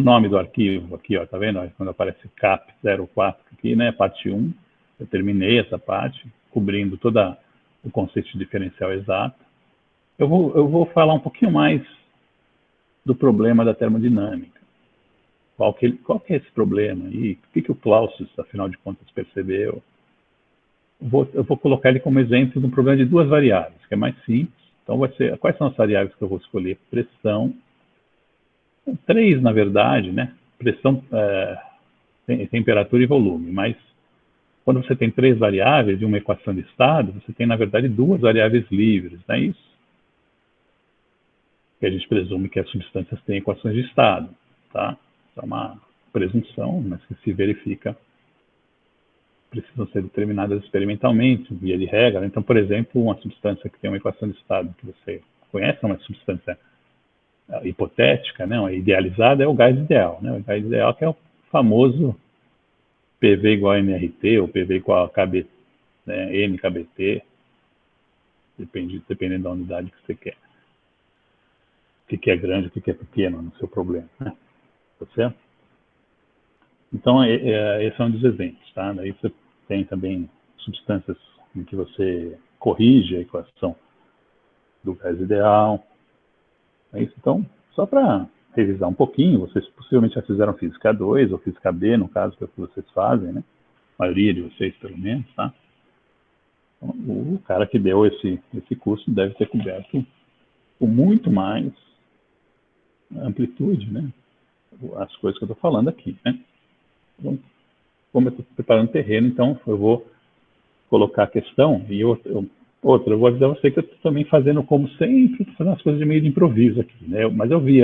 nome do arquivo, aqui, ó, tá vendo? Quando aparece CAP 04 aqui, né, parte 1, eu terminei essa parte, cobrindo todo o conceito de diferencial exato. Eu vou falar um pouquinho mais do problema da termodinâmica. Qual que é esse problema? E o que o Clausius, afinal de contas, percebeu? Eu vou colocar ele como exemplo de um problema de duas variáveis, que é mais simples. Então, quais são as variáveis que eu vou escolher? Pressão. 3, na verdade, né? Pressão, temperatura e volume. Mas, quando você tem 3 variáveis de uma equação de estado, você tem, na verdade, 2 variáveis livres, não é isso? Que a gente presume que as substâncias têm equações de estado, tá? É uma presunção, mas que se verifica, precisam ser determinadas experimentalmente, via de regra. Então, por exemplo, uma substância que tem uma equação de estado que você conhece, uma substância hipotética, né, uma idealizada, é o gás ideal, né? O gás ideal que é o famoso PV igual a nRT, ou PV igual a KB, né, NKBT, dependendo da unidade que você quer. O que é grande, o que é pequeno no seu problema, né? Tá certo? Então, esse é um dos exemplos, tá? Daí você tem também substâncias em que você corrige a equação do gás ideal. É isso. Então, só para revisar um pouquinho, vocês possivelmente já fizeram Física 2 ou Física B, no caso, que é o que vocês fazem, né? A maioria de vocês, pelo menos, tá? Então, o cara que deu esse curso deve ter coberto com muito mais amplitude, né? As coisas que eu estou falando aqui, né? Então, como eu estou preparando o terreno, então eu vou colocar a questão e outra, eu vou avisar você que eu estou também fazendo, como sempre, fazendo as coisas de meio de improviso aqui, né? Mas eu vi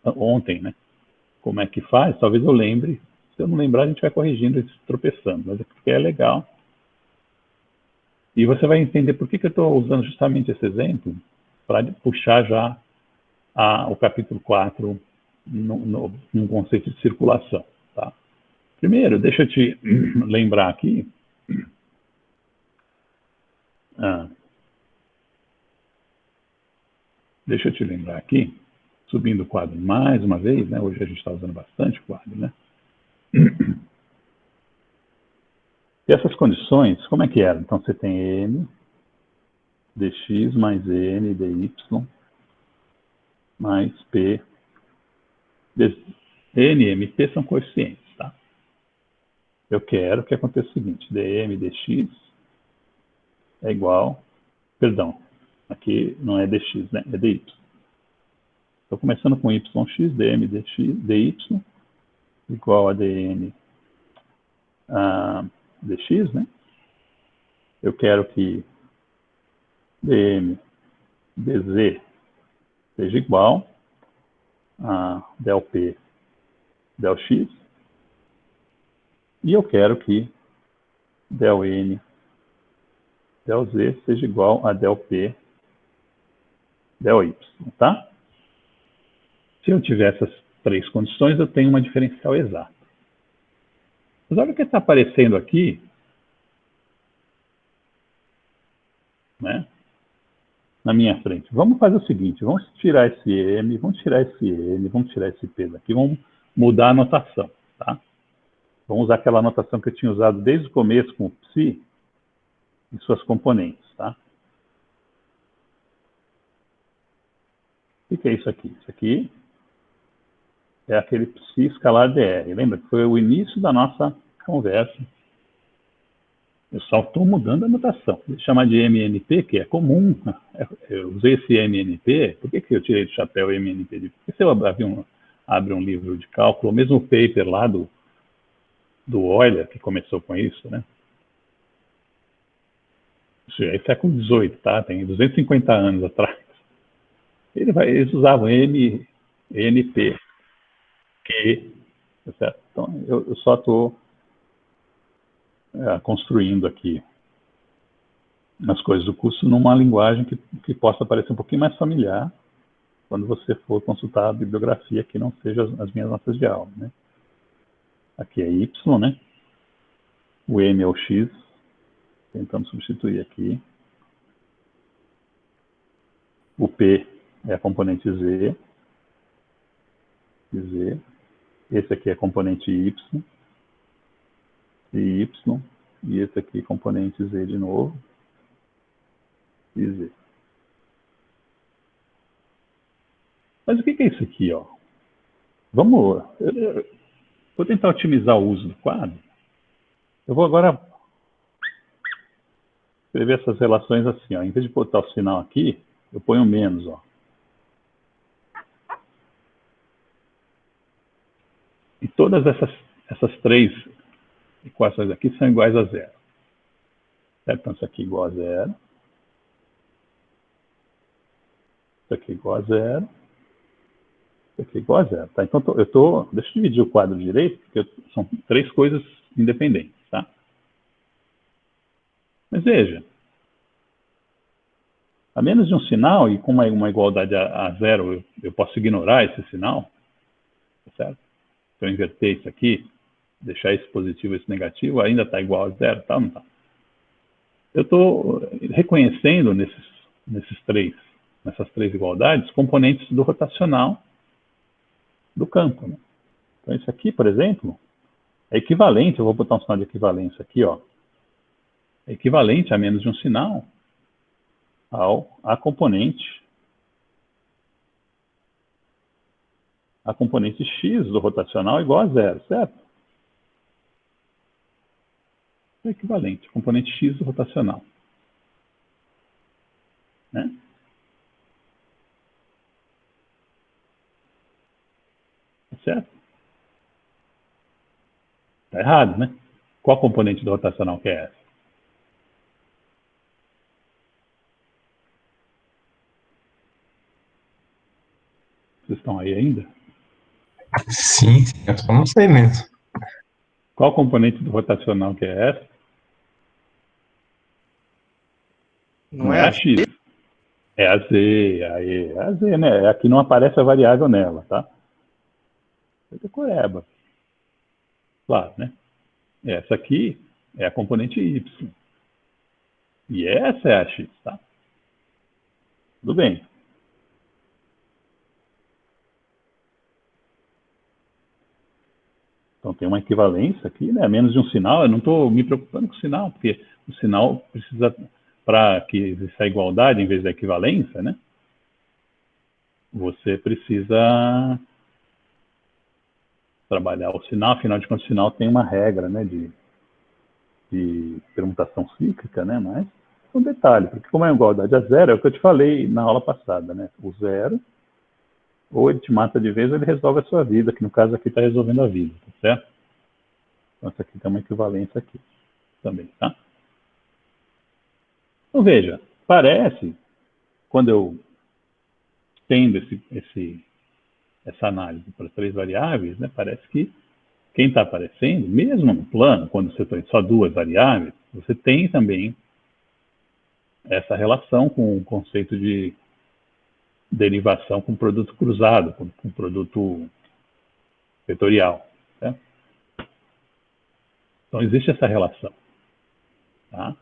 ontem, né? Como é que faz, talvez eu lembre Se eu não lembrar, a gente vai corrigindo e tropeçando, mas é porque é legal. E você vai entender por que eu estou usando justamente esse exemplo para puxar já o capítulo 4 num conceito de circulação. Tá? Primeiro, deixa eu te lembrar aqui. Deixa eu te lembrar aqui, subindo o quadro mais uma vez, né? Hoje a gente está usando bastante quadro, né? E essas condições, como é que eram? Então você tem M dx mais N dy mais P. N e MP são coeficientes, tá? Eu quero que aconteça o seguinte, dm dx é igual, perdão, aqui não é dx, né? É dy. Estou começando com yx, dm dy igual a dn dx, né? Eu quero que dm dz seja igual a del P del X, e eu quero que del N del Z seja igual a del P del Y, tá? Se eu tiver essas três condições, eu tenho uma diferencial exata. Mas olha o que está aparecendo aqui, né? Na minha frente. Vamos fazer o seguinte, vamos tirar esse M, vamos tirar esse N, vamos tirar esse P daqui, vamos mudar a notação, tá? Vamos usar aquela notação que eu tinha usado desde o começo com o psi e suas componentes, tá? O que é isso aqui? Isso aqui é aquele psi escalar dr. Lembra que foi o início da nossa conversa. Eu só estou mudando a notação. Vou chamar de MNP, que é comum. Eu usei esse MNP. Por que eu tirei do chapéu MNP? Porque se eu abrir um livro de cálculo, ou mesmo o paper lá do Euler, que começou com isso, né? Isso é século XVIII, tá? Tem 250 anos atrás. Eles usavam MNP, que, tá certo? Então, eu só estou construindo aqui as coisas do curso numa linguagem que possa parecer um pouquinho mais familiar quando você for consultar a bibliografia que não seja as minhas notas de aula, né? Aqui é Y, né? O M é o X, tentando substituir aqui. O P é a componente Z. Esse aqui é a componente Y. E Y. E esse aqui é a componente Z de novo. E Z. Mas o que é isso aqui, ó? Vamos... Vou tentar otimizar o uso do quadro. Eu vou agora escrever essas relações assim, ó. Em vez de botar o sinal aqui, eu ponho menos, ó. E todas essas três equações aqui são iguais a zero. Certo? Então, isso aqui é igual a zero. Isso aqui é igual a zero. Isso aqui é igual a zero. Tá? Então, deixa eu dividir o quadro direito, porque são três coisas independentes. Tá? Mas veja, a menos de um sinal, e com uma igualdade a zero, eu posso ignorar esse sinal. Tá certo? Se eu inverter isso aqui, deixar esse positivo e esse negativo, ainda está igual a zero, tá? Não tá? Eu estou reconhecendo nessas três igualdades, componentes do rotacional do campo. Né? Então, isso aqui, por exemplo, é equivalente, eu vou botar um sinal de equivalência aqui, ó, é equivalente a menos de um sinal à componente x do rotacional igual a zero, certo? É equivalente, componente x do rotacional. Né? Certo? Está errado, né? Qual componente do rotacional que é essa? Vocês estão aí ainda? Sim, eu só não sei mesmo. Qual componente do rotacional que é essa? Não é a X. É a Z. É a Z, né? Aqui não aparece a variável nela, tá? É decoreba. Claro, né? Essa aqui é a componente Y. E essa é a X, tá? Tudo bem. Então tem uma equivalência aqui, né? Menos de um sinal. Eu não estou me preocupando com o sinal, porque o sinal precisa, para que exista a igualdade em vez da equivalência, né? Você precisa trabalhar o sinal, afinal de contas o sinal tem uma regra, né, de permutação cíclica, né, mas é um detalhe, porque como a igualdade é zero, é o que eu te falei na aula passada, né, o zero, ou ele te mata de vez ou ele resolve a sua vida, que no caso aqui está resolvendo a vida, tá certo? Então essa aqui tem uma equivalência aqui também, tá? Então veja, parece, quando eu tendo essa análise para 3 variáveis, né, parece que quem está aparecendo, mesmo no plano, quando você tem só 2 variáveis, você tem também essa relação com o conceito de derivação com produto cruzado, com produto vetorial. Né? Então, existe essa relação. Tá?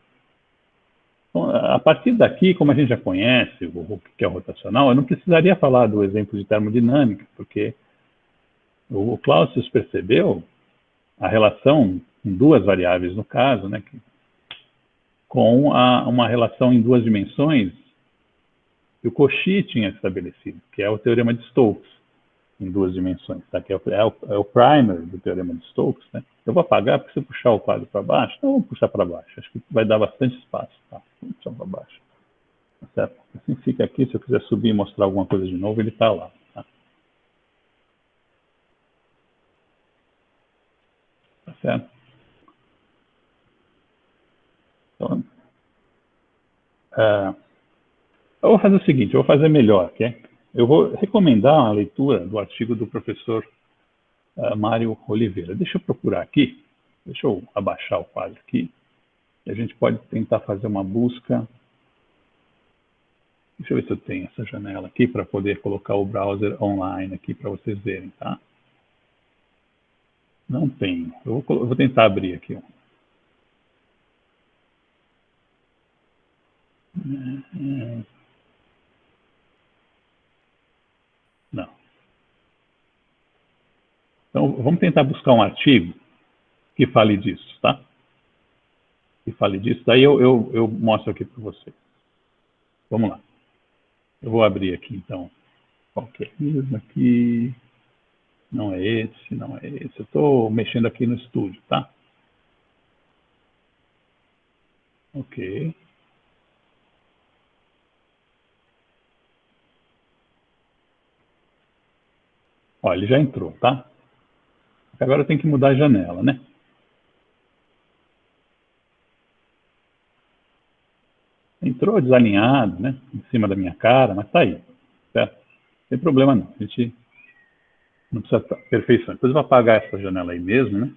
Então, a partir daqui, como a gente já conhece o que é o rotacional, eu não precisaria falar do exemplo de termodinâmica, porque o Clausius percebeu a relação em 2 variáveis, no caso, né, com uma relação em 2 dimensões que o Cauchy tinha estabelecido, que é o teorema de Stokes, em 2 dimensões, tá? Que é o primer do teorema de Stokes. Né? Eu vou apagar, porque se eu puxar o quadro para baixo, então vamos puxar para baixo, acho que vai dar bastante espaço. Tá? Vamos puxar para baixo. Tá certo? Assim fica aqui, se eu quiser subir e mostrar alguma coisa de novo, ele está lá. Tá? Tá certo? Então, eu vou fazer o seguinte, eu vou fazer melhor, ok? Eu vou recomendar a leitura do artigo do professor Mário Oliveira. Deixa eu procurar aqui, deixa eu abaixar o quadro aqui, e a gente pode tentar fazer uma busca. Deixa eu ver se eu tenho essa janela aqui para poder colocar o browser online aqui para vocês verem, tá? Não tenho. Eu vou tentar abrir aqui. Não. Então, vamos tentar buscar um artigo que fale disso, tá? Que fale disso. Daí eu mostro aqui para vocês. Vamos lá. Eu vou abrir aqui, então, qualquer livro aqui. Não é esse, não é esse. Eu estou mexendo aqui no estúdio, tá? Ok. Ó, ele já entrou, tá? Agora eu tenho que mudar a janela, né? Entrou desalinhado, né? Em cima da minha cara, mas tá aí, certo? Não tem problema não. A gente não precisa perfeição. Depois eu vou apagar essa janela aí mesmo, né?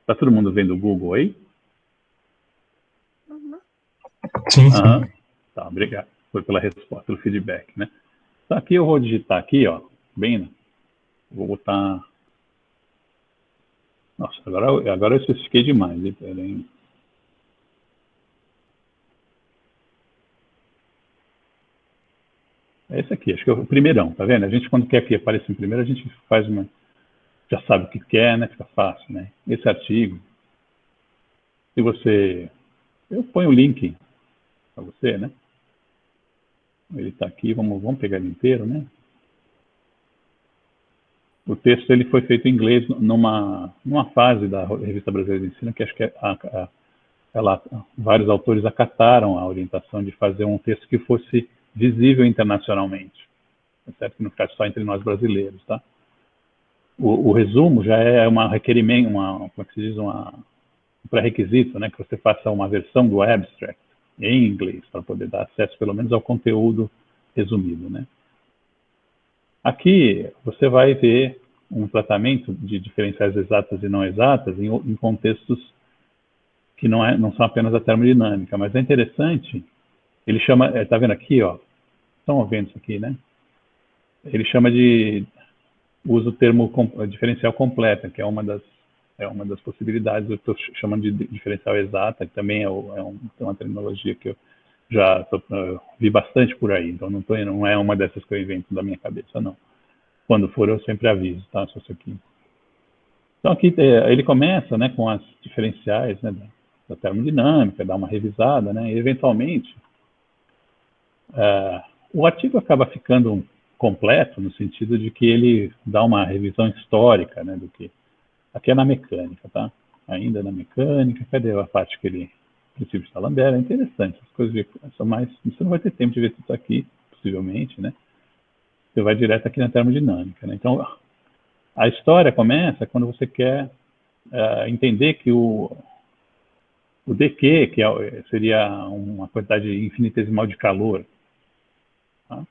Tá todo mundo vendo o Google aí? Sim, sim. Aham. Tá, obrigado. Foi pela resposta, pelo feedback, né? Então aqui eu vou digitar aqui, ó, bem, né? Vou botar... Nossa, agora eu especifiquei demais, hein? Pera aí. É esse aqui, acho que é o primeirão, tá vendo? A gente, quando quer que apareça em primeiro, a gente faz uma... Já sabe o que quer, né? Fica fácil, né? Esse artigo, se você... Eu ponho o link para você, né? Ele está aqui, vamos pegar ele inteiro, né? O texto ele foi feito em inglês numa fase da Revista Brasileira de Ensino, que acho que vários autores acataram a orientação de fazer um texto que fosse visível internacionalmente, certo? Que não ficasse só entre nós brasileiros, tá? O resumo já é um requerimento, como é que se diz, um pré-requisito, né? Que você faça uma versão do abstract em inglês, para poder dar acesso pelo menos ao conteúdo resumido, né? Aqui você vai ver um tratamento de diferenciais exatas e não exatas em contextos que não são apenas a termodinâmica, mas é interessante, ele chama, tá vendo aqui, ó, estão vendo isso aqui, né? Ele chama usa o termo diferencial completa, que é uma das possibilidades. Eu estou chamando de diferencial exata, que também é uma terminologia que eu já vi bastante por aí, então não é uma dessas que eu invento da minha cabeça, não. Quando for, eu sempre aviso, tá? Isso aqui. Então, aqui ele começa, né, com as diferenciais, né, da termodinâmica, dá uma revisada, né, e, eventualmente, o artigo acaba ficando completo no sentido de que ele dá uma revisão histórica, né, do que... Aqui é na mecânica, tá? Ainda na mecânica, cadê a parte que ele... princípio de D'Alembert, é interessante, as coisas são mais... Você não vai ter tempo de ver tudo aqui, possivelmente, né? Você vai direto aqui na termodinâmica, né? Então, a história começa quando você quer entender que o dq, que seria uma quantidade infinitesimal de calor, tá?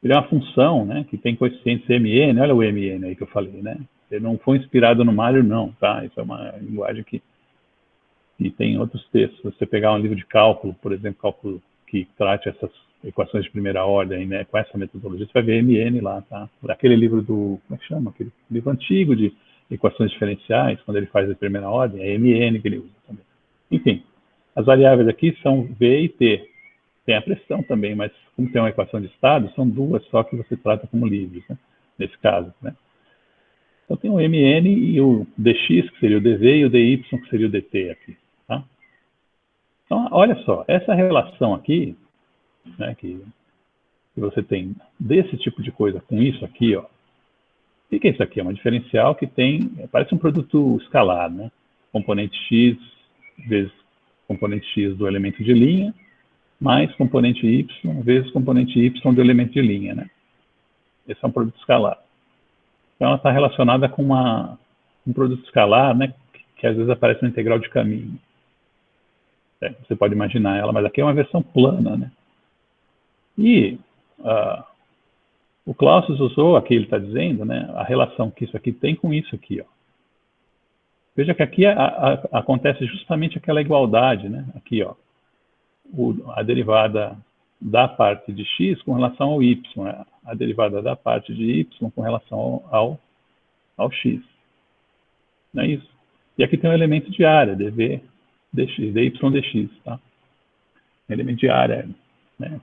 Ele é uma função, né, que tem coeficientes mn, olha o mn aí que eu falei, né? Ele não foi inspirado no Mário, não, tá? Isso é uma linguagem que tem outros textos. Se você pegar um livro de cálculo, por exemplo, cálculo que trate essas equações de primeira ordem, né, com essa metodologia, você vai ver mn lá, tá? Aquele livro como é que chama? Aquele livro antigo de equações diferenciais, quando ele faz a primeira ordem, é mn que ele usa também. Enfim, as variáveis aqui são v e t. Tem a pressão também, mas como tem uma equação de estado, são duas só que você trata como livres, né? Nesse caso, né? Então tem o mn e o dx, que seria o dv, e o dy, que seria o dt aqui, tá? Então, olha só, essa relação aqui, né, que você tem desse tipo de coisa com isso aqui, ó. O que é isso aqui? É uma diferencial que parece um produto escalar, né? Componente x vezes componente x do elemento de linha, mais componente y vezes componente y do elemento de linha, né? Esse é um produto escalar. Então, ela está relacionada com um produto escalar, né, que às vezes aparece no integral de caminho. Você pode imaginar ela, mas aqui é uma versão plana, né? E o Clausius usou, aqui ele está dizendo, né, a relação que isso aqui tem com isso aqui, ó. Veja que aqui acontece justamente aquela igualdade, né? Aqui, ó, a derivada da parte de x com relação ao y, né? A derivada da parte de y com relação ao x. Não é isso? E aqui tem um elemento de área, dv, dx, dy, dx, tá? Elemento de área, né?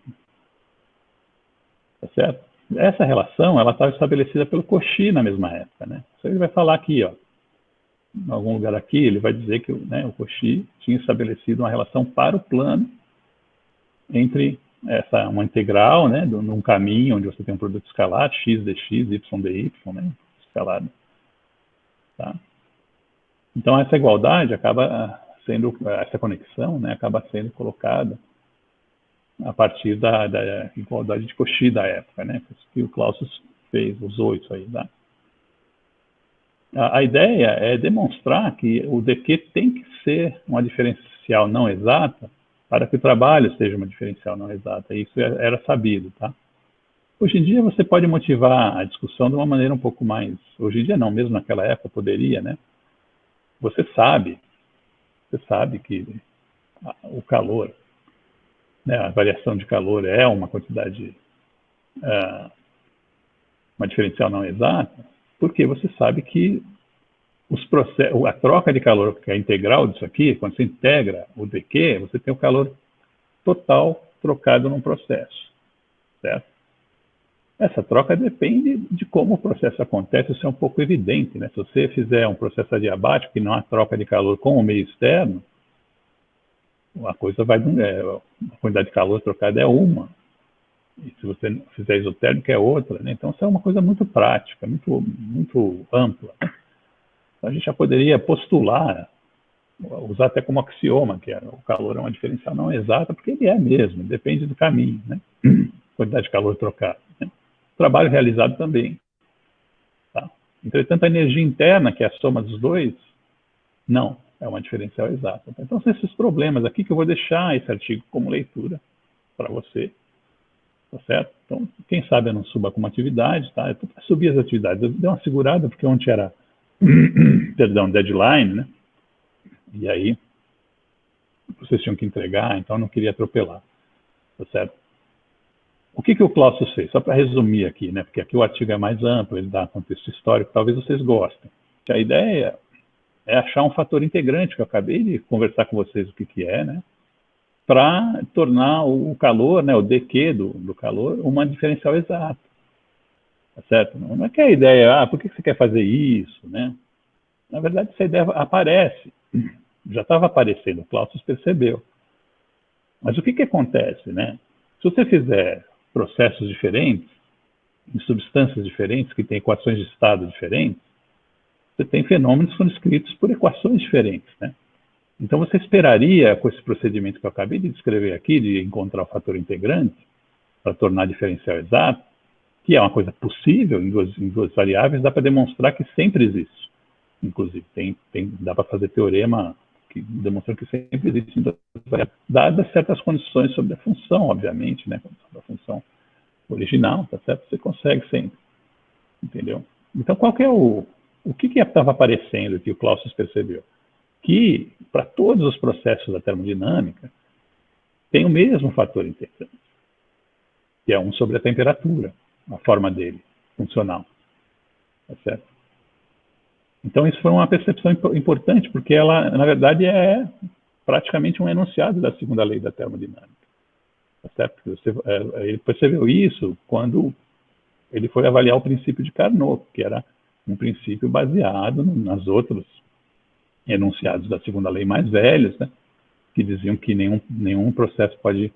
Tá certo? Essa relação, ela estava estabelecida pelo Cauchy na mesma época, né? Isso ele vai falar aqui, ó. Em algum lugar aqui, ele vai dizer que, né, o Cauchy tinha estabelecido uma relação para o plano entre uma integral, né, num caminho onde você tem um produto escalar, x dx, y dy, né, escalado. Tá? Então, essa igualdade acaba sendo, essa conexão, né, acaba sendo colocada a partir da igualdade de Cauchy da época, né, que o Clausius usou isso aí, tá? A ideia é demonstrar que o dq tem que ser uma diferencial não exata para que o trabalho seja uma diferencial não exata. Isso era sabido, tá? Hoje em dia você pode motivar a discussão de uma maneira um pouco mais... Hoje em dia não, mesmo naquela época poderia, né? Você sabe que o calor, né, a variação de calor é uma quantidade, uma diferencial não exata, porque você sabe que a troca de calor, que é a integral disso aqui, quando você integra o dq, você tem o calor total trocado num processo, certo? Essa troca depende de como o processo acontece, isso é um pouco evidente, né? Se você fizer um processo adiabático que não há troca de calor com o meio externo, a coisa vai... a quantidade de calor trocada é uma. E se você fizer isotérmica é outra, né? Então, isso é uma coisa muito prática, muito, muito ampla, né? Então, a gente já poderia postular, usar até como axioma, que o calor é uma diferencial não exata, porque ele é mesmo, depende do caminho, né? Quantidade de calor trocada, né? Trabalho realizado também. Tá? Entretanto, a energia interna, que é a soma dos dois, não, é uma diferencial exata. Então, são esses problemas aqui que eu vou deixar esse artigo como leitura para você. tá certo? Então, quem sabe eu não suba com uma atividade, tá? Eu tô para subir as atividades. Eu dei uma segurada porque ontem era, perdão, deadline, né? E aí, vocês tinham que entregar, então eu não queria atropelar, tá certo? O que o Clausius fez? Só para resumir aqui, né? Porque aqui o artigo é mais amplo, ele dá contexto histórico, talvez vocês gostem. A ideia é achar um fator integrante, que eu acabei de conversar com vocês o que é, né? Para tornar o calor, né, o dq do calor, uma diferencial exata. Tá certo? Não é que a ideia, por que você quer fazer isso, né? Na verdade, essa ideia aparece, já estava aparecendo, o Clausius percebeu. Mas o que acontece, né? Se você fizer processos diferentes, em substâncias diferentes, que têm equações de estado diferentes, você tem fenômenos que são descritos por equações diferentes, né? Então, você esperaria, com esse procedimento que eu acabei de descrever aqui, de encontrar o fator integrante, para tornar diferencial exato, que é uma coisa possível em duas variáveis, dá para demonstrar que sempre existe. Inclusive, dá para fazer teorema demonstrando que sempre existe em duas variáveis, dadas certas condições sobre a função, obviamente, né? Sobre a função original, tá certo? Você consegue sempre, entendeu? Então, qual que é o que estava aparecendo que o Clausius percebeu? Que, para todos os processos da termodinâmica, tem o mesmo fator integrante, que é 1 sobre a temperatura, a forma dele, funcional. Tá certo? Então, isso foi uma percepção importante, porque ela, na verdade, é praticamente um enunciado da segunda lei da termodinâmica. Tá certo? Ele percebeu isso quando ele foi avaliar o princípio de Carnot, que era um princípio baseado nas outras enunciados da segunda lei mais velhos, né, que diziam que nenhum processo pode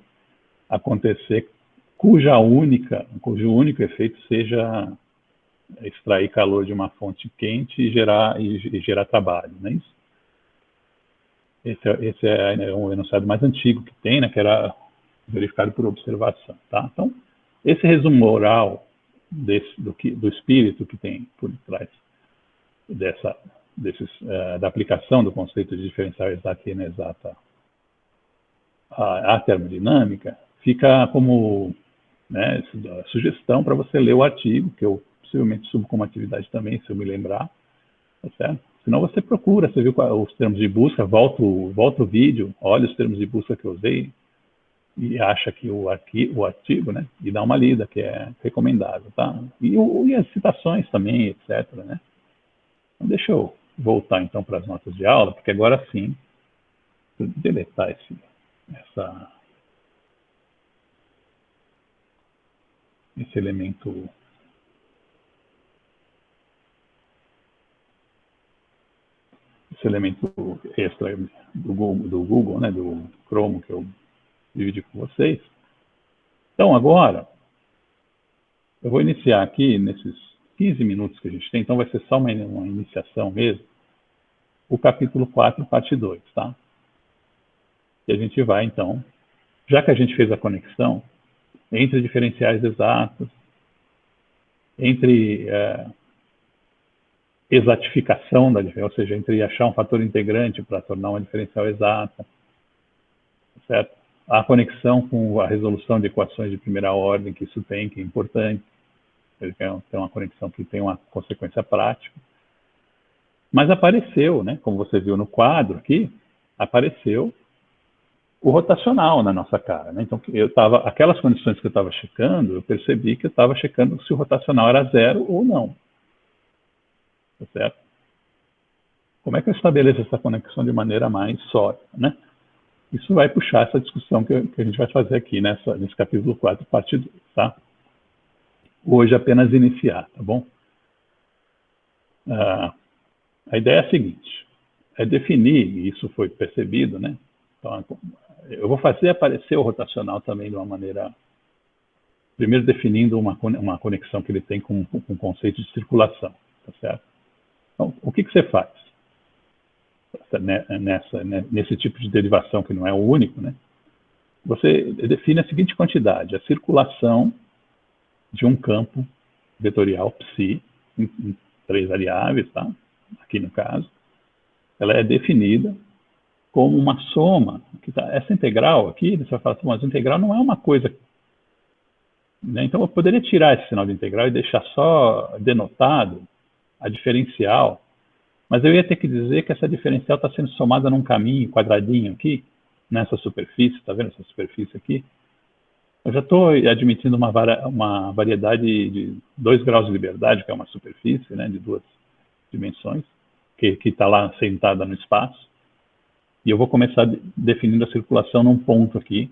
acontecer cujo único efeito seja extrair calor de uma fonte quente e gerar trabalho, não é isso? Esse é um enunciado mais antigo que tem, né, que era verificado por observação, tá? Então, esse resumo oral do espírito que tem por trás da aplicação do conceito de diferencial exato e inexata à termodinâmica, fica como, né, sugestão para você ler o artigo, que eu possivelmente subo como atividade também, se eu me lembrar, tá certo? Senão você procura, você viu os termos de busca, volta o vídeo, olha os termos de busca que eu usei e acha que o artigo, né, e dá uma lida, que é recomendável, tá? E as citações também, etc, né? Então, deixa eu voltar então para as notas de aula, porque agora sim, vou deletar esse elemento extra do Google, né, do Chrome, que eu dividi com vocês. Então, agora, eu vou iniciar aqui, nesses 15 minutos que a gente tem, então vai ser só uma iniciação mesmo, o capítulo 4, parte 2, tá? E a gente vai, então, já que a gente fez a conexão entre diferenciais exatos, entre exatificação da diferença, ou seja, entre achar um fator integrante para tornar uma diferencial exata, certo? A conexão com a resolução de equações de primeira ordem, que isso tem, que é importante, tem uma conexão que tem uma consequência prática. Mas apareceu, né, como você viu no quadro aqui, apareceu o rotacional na nossa cara, né? Então, aquelas condições que eu estava checando, eu percebi que eu estava checando se o rotacional era 0 ou não. Tá certo? Como é que eu estabeleço essa conexão de maneira mais sólida, né? Isso vai puxar essa discussão que a gente vai fazer aqui nesse capítulo 4, parte 2, tá? Hoje apenas iniciar, tá bom? A ideia é a seguinte, é definir, e isso foi percebido, né? Então, eu vou fazer aparecer o rotacional também de uma maneira, primeiro definindo uma conexão que ele tem com o conceito de circulação, tá certo? Então, o que você faz nesse tipo de derivação, que não é o único, né? Você define a seguinte quantidade, a circulação de um campo vetorial psi, em 3 variáveis, tá? Aqui no caso, ela é definida como uma soma, essa integral aqui, você vai falar assim, mas a integral não é uma coisa né? Então, eu poderia tirar esse sinal de integral e deixar só denotado a diferencial, mas eu ia ter que dizer que essa diferencial está sendo somada num caminho quadradinho aqui, nessa superfície, está vendo essa superfície aqui? Eu já estou admitindo uma variedade de 2 graus de liberdade, que é uma superfície, né, de 2 dimensões, que está lá sentada no espaço, e eu vou começar definindo a circulação num ponto aqui,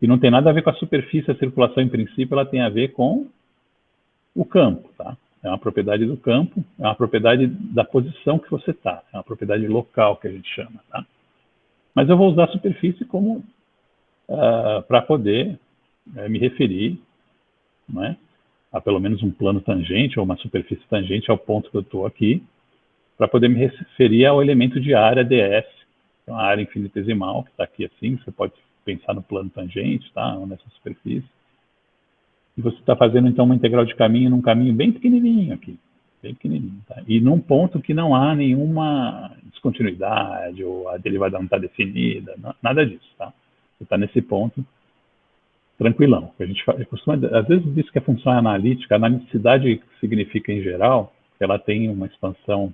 e não tem nada a ver com a superfície, a circulação, em princípio, ela tem a ver com o campo, tá? É uma propriedade do campo, é uma propriedade da posição que você está, é uma propriedade local que a gente chama, tá? Mas eu vou usar a superfície como para poder me referir, né, a pelo menos um plano tangente ou uma superfície tangente ao ponto que eu estou aqui, para poder me referir ao elemento de área ds, que é uma área infinitesimal, que está aqui assim, você pode pensar no plano tangente, tá, ou nessa superfície. E você está fazendo, então, uma integral de caminho num caminho bem pequenininho aqui, bem pequenininho, tá? E num ponto que não há nenhuma descontinuidade, ou a derivada não está definida, nada disso, tá? Você está nesse ponto tranquilão. A gente costuma, às vezes, diz que a função é analítica. A analiticidade significa, em geral, que ela tem uma expansão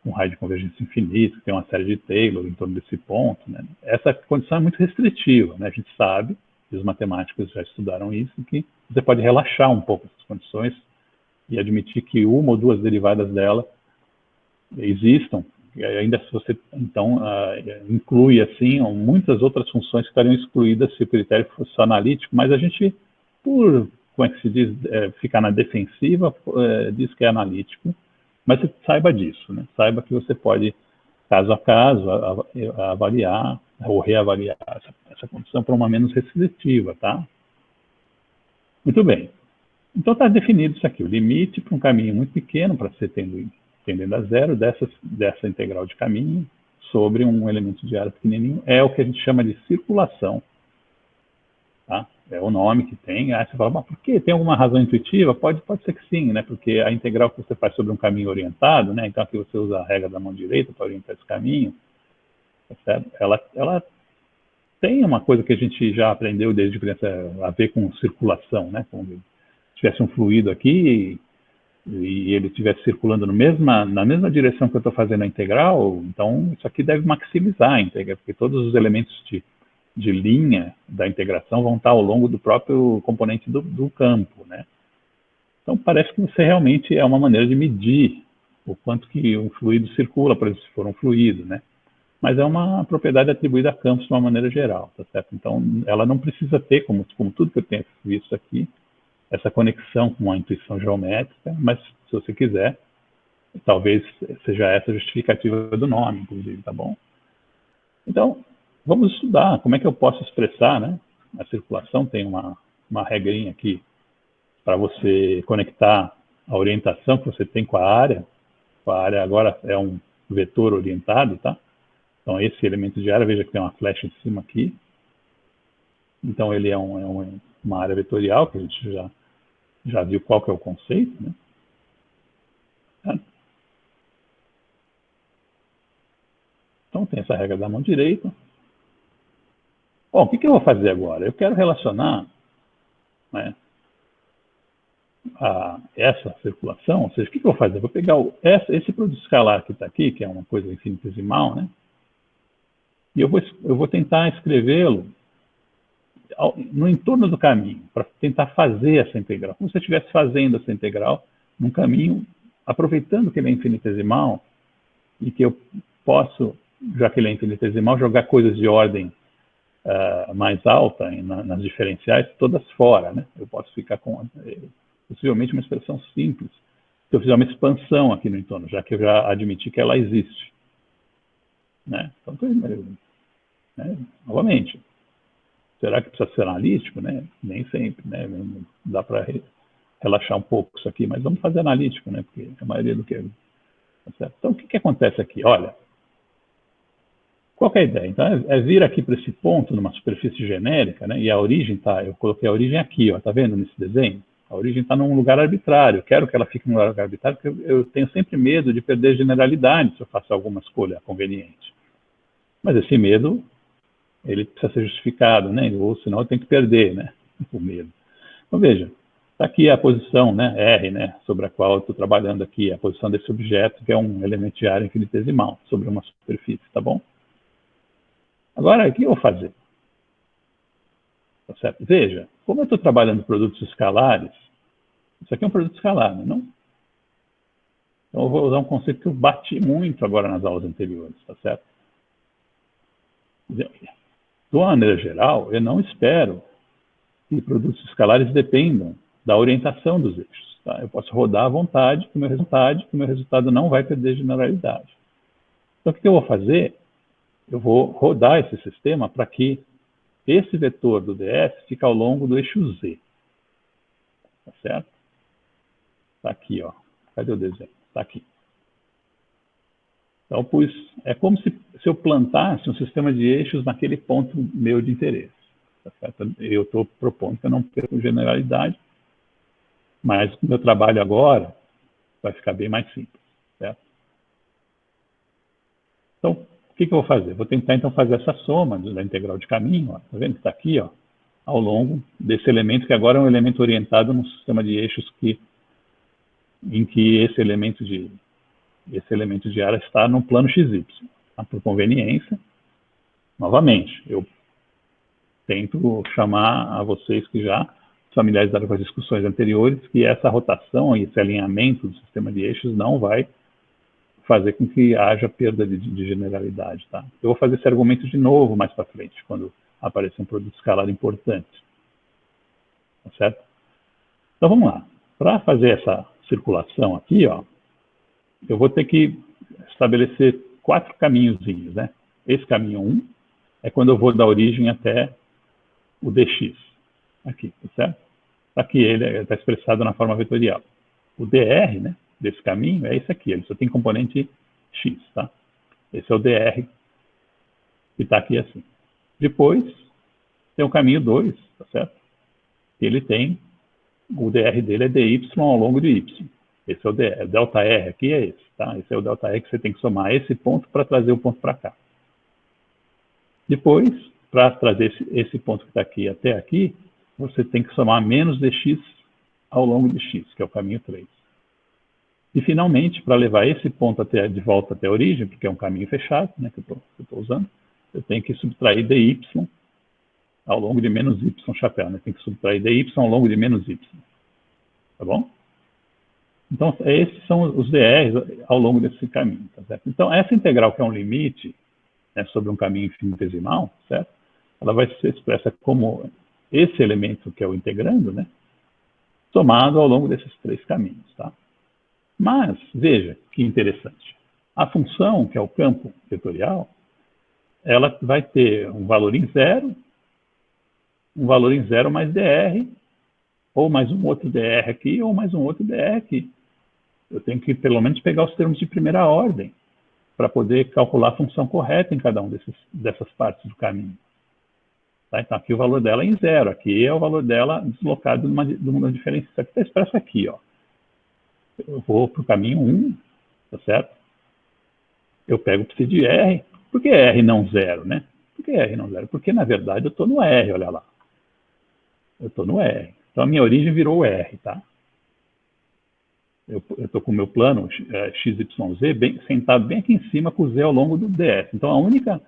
com raio de convergência infinita, que tem uma série de Taylor em torno desse ponto, né? Essa condição é muito restritiva, né? A gente sabe, e os matemáticos já estudaram isso, que você pode relaxar um pouco essas condições e admitir que uma ou duas derivadas dela existam. E ainda se você, então, inclui, assim, muitas outras funções que estariam excluídas se o critério fosse só analítico, mas a gente, por, como é que se diz, ficar na defensiva, diz que é analítico, mas você saiba disso, né? Saiba que você pode, caso a caso, avaliar ou reavaliar essa condição para uma menos restritiva, tá? Muito bem. Então, está definido isso aqui, o limite para um caminho muito pequeno, para ser tendendo a zero, dessa integral de caminho sobre um elemento de área pequenininho, é o que a gente chama de circulação. Tá? É o nome que tem. Aí você fala, mas por quê? Tem alguma razão intuitiva? Pode ser que sim, né? Porque a integral que você faz sobre um caminho orientado, né? Então aqui você usa a regra da mão direita para orientar esse caminho, tá? Ela tem uma coisa que a gente já aprendeu desde criança a ver com circulação, né? Como se tivesse um fluido aqui e ele estivesse circulando na mesma direção que eu estou fazendo a integral, então isso aqui deve maximizar a integral, porque todos os elementos de linha da integração vão estar ao longo do próprio componente do campo, né? Então parece que você realmente é uma maneira de medir o quanto que um fluido circula, por exemplo, se for um fluido, né? Mas é uma propriedade atribuída a campos de uma maneira geral, tá certo? Então ela não precisa ter, como tudo que eu tenho visto aqui, essa conexão com a intuição geométrica, mas se você quiser, talvez seja essa a justificativa do nome, inclusive, tá bom? Então, vamos estudar como é que eu posso expressar, né? A circulação tem uma regrinha aqui para você conectar a orientação que você tem com a área. A área agora é um vetor orientado, tá? Então, esse elemento de área, veja que tem uma flecha em cima aqui. Então, ele é uma área vetorial, que a gente já viu qual que é o conceito, né? Então, tem essa regra da mão direita. Bom, o que eu vou fazer agora? Eu quero relacionar, né, essa circulação, ou seja, o que eu vou fazer? Eu vou pegar esse produto escalar que está aqui, que é uma coisa infinitesimal, né? E eu vou tentar escrevê-lo no entorno do caminho, para tentar fazer essa integral, como se eu estivesse fazendo essa integral num caminho, aproveitando que ele é infinitesimal e que eu posso, já que ele é infinitesimal, jogar coisas de ordem mais alta nas diferenciais, todas fora, né? Eu posso ficar com possivelmente uma expressão simples, se eu fizer uma expansão aqui no entorno, já que eu já admiti que ela existe, né? Então, novamente, será que precisa ser analítico, né? Nem sempre, né? Dá para relaxar um pouco isso aqui, mas vamos fazer analítico, né? Porque a maioria do que tá certo? Então, o que acontece aqui? Olha, qual que é a ideia? Então, é vir aqui para esse ponto, numa superfície genérica, né? E a origem tá, eu coloquei a origem aqui, ó, tá vendo nesse desenho? A origem está num lugar arbitrário. Eu quero que ela fique num lugar arbitrário, porque eu tenho sempre medo de perder generalidade se eu faço alguma escolha conveniente. Mas esse medo, ele precisa ser justificado, né? Ou senão eu tenho que perder, né? O medo. Então, veja, está aqui a posição, né, R, né, sobre a qual eu estou trabalhando aqui, a posição desse objeto, que é um elemento de área infinitesimal, sobre uma superfície, tá bom? Agora, o que eu vou fazer? Tá certo? Veja, como eu estou trabalhando produtos escalares, isso aqui é um produto escalar, não é? Não? Então, eu vou usar um conceito que eu bati muito agora nas aulas anteriores, tá certo? De uma maneira geral, eu não espero que produtos escalares dependam da orientação dos eixos. Tá? Eu posso rodar à vontade, que o meu resultado não vai perder generalidade. Então, o que eu vou fazer? Eu vou rodar esse sistema para que esse vetor do ds fique ao longo do eixo z. Tá certo? Está aqui, ó. Cadê o desenho? Está aqui. Então, é como se eu plantasse um sistema de eixos naquele ponto meu de interesse. Tá certo? Eu estou propondo que eu não perca generalidade, mas o meu trabalho agora vai ficar bem mais simples. Certo? Então, o que eu vou fazer? Vou tentar, então, fazer essa soma da integral de caminho. Está vendo que está aqui, ó, ao longo desse elemento, que agora é um elemento orientado num sistema de eixos em que esse elemento de área está no plano XY. Tá? Por conveniência, novamente, eu tento chamar a vocês que já familiarizaram com as discussões anteriores, que essa rotação e esse alinhamento do sistema de eixos não vai fazer com que haja perda de generalidade. Tá? Eu vou fazer esse argumento de novo mais para frente, quando aparecer um produto escalar importante. Tá certo? Então, vamos lá. Para fazer essa circulação aqui, ó, eu vou ter que estabelecer 4 caminhozinhos, né? Esse caminho 1 é quando eu vou da origem até o dx. Aqui, tá certo? Aqui ele está expressado na forma vetorial. O dr, né, desse caminho é esse aqui, ele só tem componente x, tá? Esse é o dr, que está aqui assim. Depois, tem o caminho 2, tá certo? Ele tem, o dr dele é dy ao longo de y. Esse é o dr, delta r aqui é esse, tá? Esse é o delta r que você tem que somar esse ponto para trazer o ponto para cá. Depois, para trazer esse ponto que está aqui até aqui, você tem que somar menos dx ao longo de x, que é o caminho 3. E, finalmente, para levar esse ponto de volta até a origem, porque é um caminho fechado, né, que eu estou usando, eu tenho que subtrair dy ao longo de menos y chapéu. Né? Tem que subtrair dy ao longo de menos y. Tá bom? Então, esses são os drs ao longo desse caminho. Tá certo? Então, essa integral, que é um limite, né, sobre um caminho infinitesimal, certo? Ela vai ser expressa como esse elemento que é o integrando, né, somado ao longo desses 3 caminhos. Tá? Mas, veja que interessante. A função, que é o campo vetorial, ela vai ter um valor em 0 mais dr, ou mais um outro dr aqui, ou mais um outro dr aqui. Eu tenho que, pelo menos, pegar os termos de primeira ordem para poder calcular a função correta em cada dessas partes do caminho. Tá? Então, aqui o valor dela é em 0. Aqui é o valor dela deslocado numa diferença. Isso aqui está expresso aqui, ó. Eu vou para o caminho 1, tá certo? Eu pego o psi de R. Por que R e não 0, né? Por que R e não 0? Porque, na verdade, eu estou no R, olha lá. Eu estou no R. Então, a minha origem virou o R, tá? Eu estou com o meu plano XYZ sentado bem aqui em cima com o Z ao longo do ds. Então, a única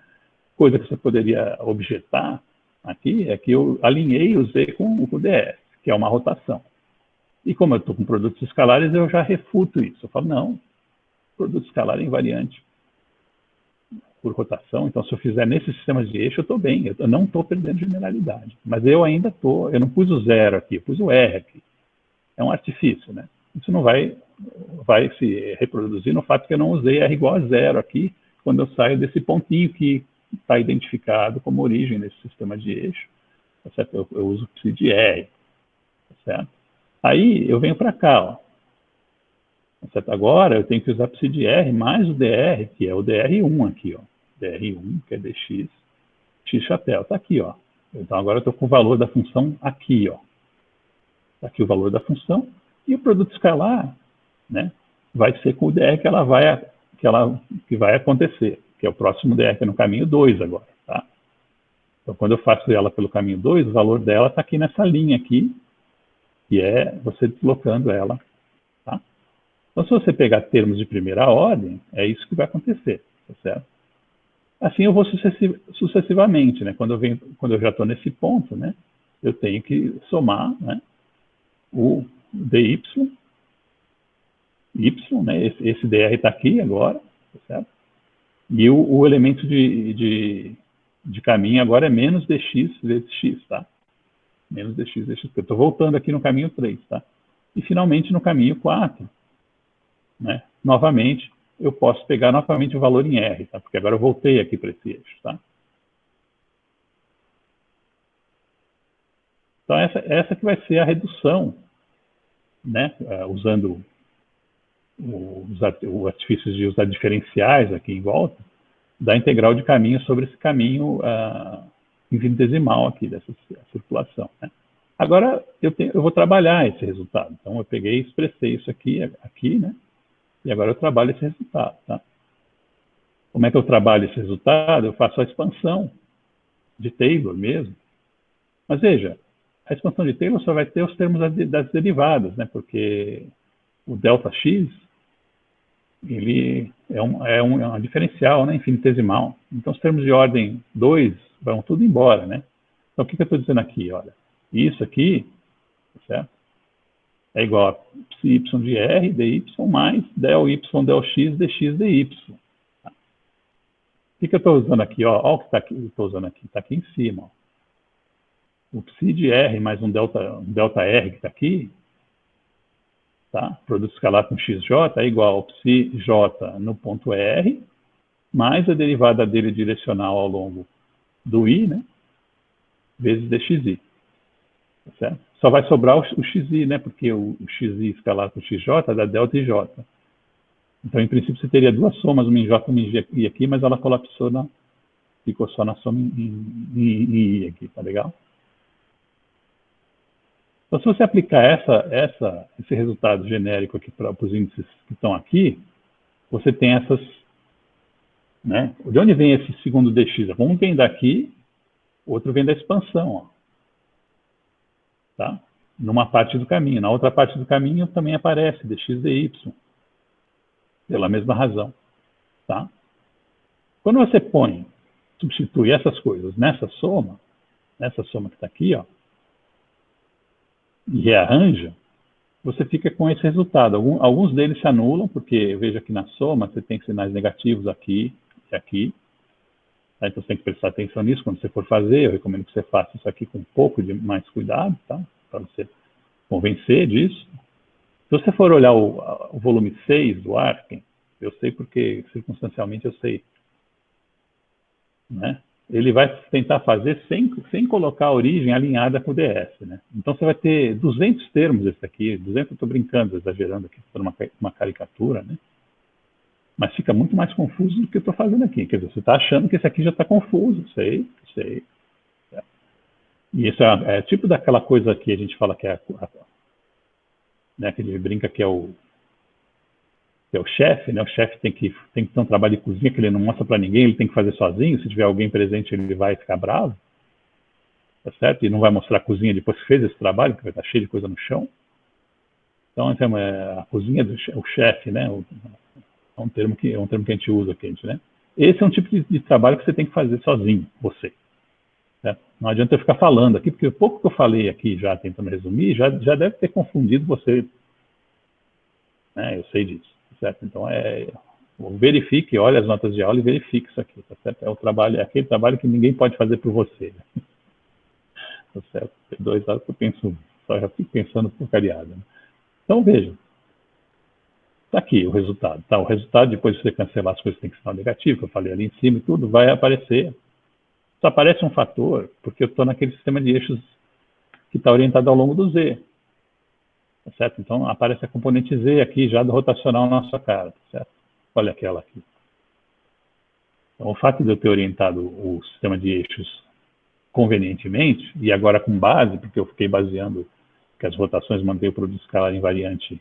coisa que você poderia objetar aqui é que eu alinhei o Z com o ds, que é uma rotação. E como eu estou com produtos escalares, eu já refuto isso. Eu falo, não, produto escalar é invariante por rotação. Então, se eu fizer nesse sistema de eixo, eu estou bem. Eu não estou perdendo generalidade. Mas eu ainda estou, eu não pus o 0 aqui, eu pus o R aqui. É um artifício, né? Isso não vai se reproduzir no fato que eu não usei R igual a 0 aqui, quando eu saio desse pontinho que está identificado como origem nesse sistema de eixo. Tá certo? Eu uso o psi de R. Tá certo? Aí eu venho para cá, ó. Tá certo? Agora eu tenho que usar psi de R mais o dr, que é o dr1 aqui, ó. dr1, que é dx, x chapéu. Está aqui, ó. Então agora eu estou com o valor da função aqui, ó. Está aqui o valor da função. E o produto escalar, né, vai ser com o dr que vai acontecer, que é o próximo dr, que é no caminho 2 agora. Tá? Então, quando eu faço ela pelo caminho 2, o valor dela está aqui nessa linha aqui, que é você deslocando ela. Tá? Então, se você pegar termos de primeira ordem, é isso que vai acontecer, tá certo? Assim eu vou sucessivamente, né? Quando eu já estou nesse ponto, né? Eu tenho que somar, né? O dy, y, né? Esse dr está aqui agora, tá certo? E o elemento de caminho agora é menos dx vezes x, tá? Menos dx vezes x. Eu estou voltando aqui no caminho 3, tá? E finalmente no caminho 4, né? Novamente, eu posso pegar novamente o valor em R, tá? Porque agora eu voltei aqui para esse eixo, tá? Então, essa que vai ser a redução, né? Usando o artifício de usar diferenciais aqui em volta, da integral de caminho sobre esse caminho infinitesimal aqui, dessa circulação, né? Agora, eu vou trabalhar esse resultado. Então, eu peguei e expressei isso aqui, né? E agora eu trabalho esse resultado, tá? Como é que eu trabalho esse resultado? Eu faço a expansão de Taylor mesmo. Mas veja, a expansão de Taylor só vai ter os termos das derivadas, né? Porque o ΔX, ele é um diferencial, né? Infinitesimal. Então, os termos de ordem 2 vão tudo embora, né? Então, o que eu estou dizendo aqui? Olha, isso aqui, certo? É igual a psi y de R, dy, mais del y, del x, dx, dy. Tá? O que eu estou usando aqui? Olha o que está aqui, estou usando aqui. Está aqui em cima. Ó. O psi de R mais um delta R que está aqui, tá? Produto escalar com xj é igual ao psi j no ponto R, mais a derivada dele direcional ao longo do i, né? Vezes dxi. Tá certo? Só vai sobrar o xi, né? Porque o xi escalar com xj dá delta e j. Então, em princípio, você teria duas somas, uma em j e uma em i aqui, mas ela colapsou, ficou só na soma em i aqui, tá legal? Então, se você aplicar esse resultado genérico aqui para os índices que estão aqui, você tem essas, né? De onde vem esse segundo dx? Um vem daqui, outro vem da expansão, ó. Tá? Numa parte do caminho. Na outra parte do caminho também aparece dx dy, pela mesma razão. Tá? Quando você substitui essas coisas nessa soma que está aqui, ó, e rearranja, você fica com esse resultado. Alguns deles se anulam, porque veja que na soma você tem sinais negativos aqui e aqui. Tá? Então você tem que prestar atenção nisso quando você for fazer. Eu recomendo que você faça isso aqui com um pouco de mais cuidado, tá? Para você convencer disso. Se você for olhar o volume 6 do Arken, eu sei porque circunstancialmente eu sei, né? Ele vai tentar fazer sem colocar a origem alinhada com o ds, né? Então você vai ter 200 termos esse aqui, 200 eu estou brincando, exagerando aqui, por uma caricatura, né? Mas fica muito mais confuso do que eu estou fazendo aqui. Quer dizer, você está achando que esse aqui já está confuso, sei. E isso é tipo daquela coisa que a gente fala que é né, que ele brinca que é o chefe, né? O chefe tem que ter um trabalho de cozinha que ele não mostra para ninguém, ele tem que fazer sozinho. Se tiver alguém presente, ele vai ficar bravo, tá certo? E não vai mostrar a cozinha depois que fez esse trabalho, que vai estar cheio de coisa no chão. Então, a cozinha do chefe, né? É um termo que a gente usa aqui, né? Esse é um tipo de trabalho que você tem que fazer sozinho, você. Certo? Não adianta eu ficar falando aqui, porque o pouco que eu falei aqui, já tentando resumir, já deve ter confundido você. Né? Eu sei disso, certo? Então, verifique, olhe as notas de aula e verifique isso aqui, tá certo? É aquele trabalho que ninguém pode fazer por você. Né? Tá certo? Tem 2 lados que eu penso, já fico pensando porcariada. Né? Então, veja. Está aqui o resultado. Tá? O resultado, depois de você cancelar as coisas que tem que ser negativo, que eu falei ali em cima e tudo, vai aparecer. Só aparece um fator, porque eu estou naquele sistema de eixos que está orientado ao longo do Z. Tá certo? Então, aparece a componente Z aqui, já do rotacional na nossa cara. Tá certo? Olha aquela aqui. Então, o fato de eu ter orientado o sistema de eixos convenientemente, e agora com base, porque eu fiquei baseando que as rotações mantêm o produto escalar invariante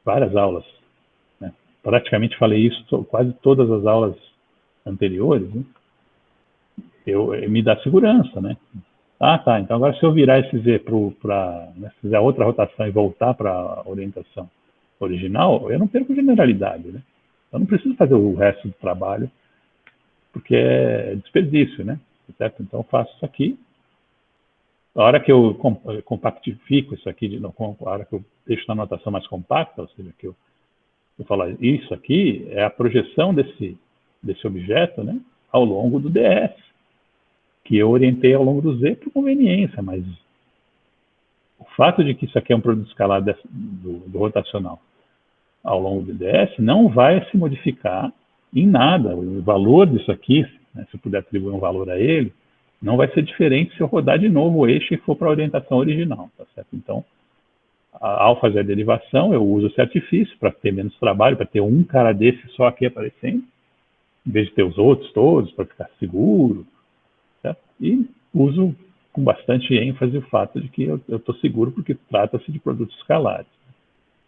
várias aulas, né? Praticamente falei isso quase todas as aulas anteriores, né? Me dá segurança, né? Ah, tá. Então agora se eu virar esse Z para, né, se fizer outra rotação e voltar para a orientação original, eu não perco generalidade, né? Eu não preciso fazer o resto do trabalho, porque é desperdício, né? Certo? Então eu faço isso aqui. A hora que eu compactifico isso aqui, a hora que eu deixo na notação mais compacta, ou seja, que eu falo, isso aqui é a projeção desse objeto, né, ao longo do DS, que eu orientei ao longo do Z por conveniência, mas o fato de que isso aqui é um produto escalar do rotacional ao longo do DS não vai se modificar em nada. O valor disso aqui, né, se eu puder atribuir um valor a ele, não vai ser diferente se eu rodar de novo o eixo e for para a orientação original, tá certo? Então, ao fazer a derivação, eu uso esse artifício para ter menos trabalho, para ter um cara desse só aqui aparecendo, em vez de ter os outros todos, para ficar seguro, certo? E uso com bastante ênfase o fato de que eu estou seguro porque trata-se de produtos escalares.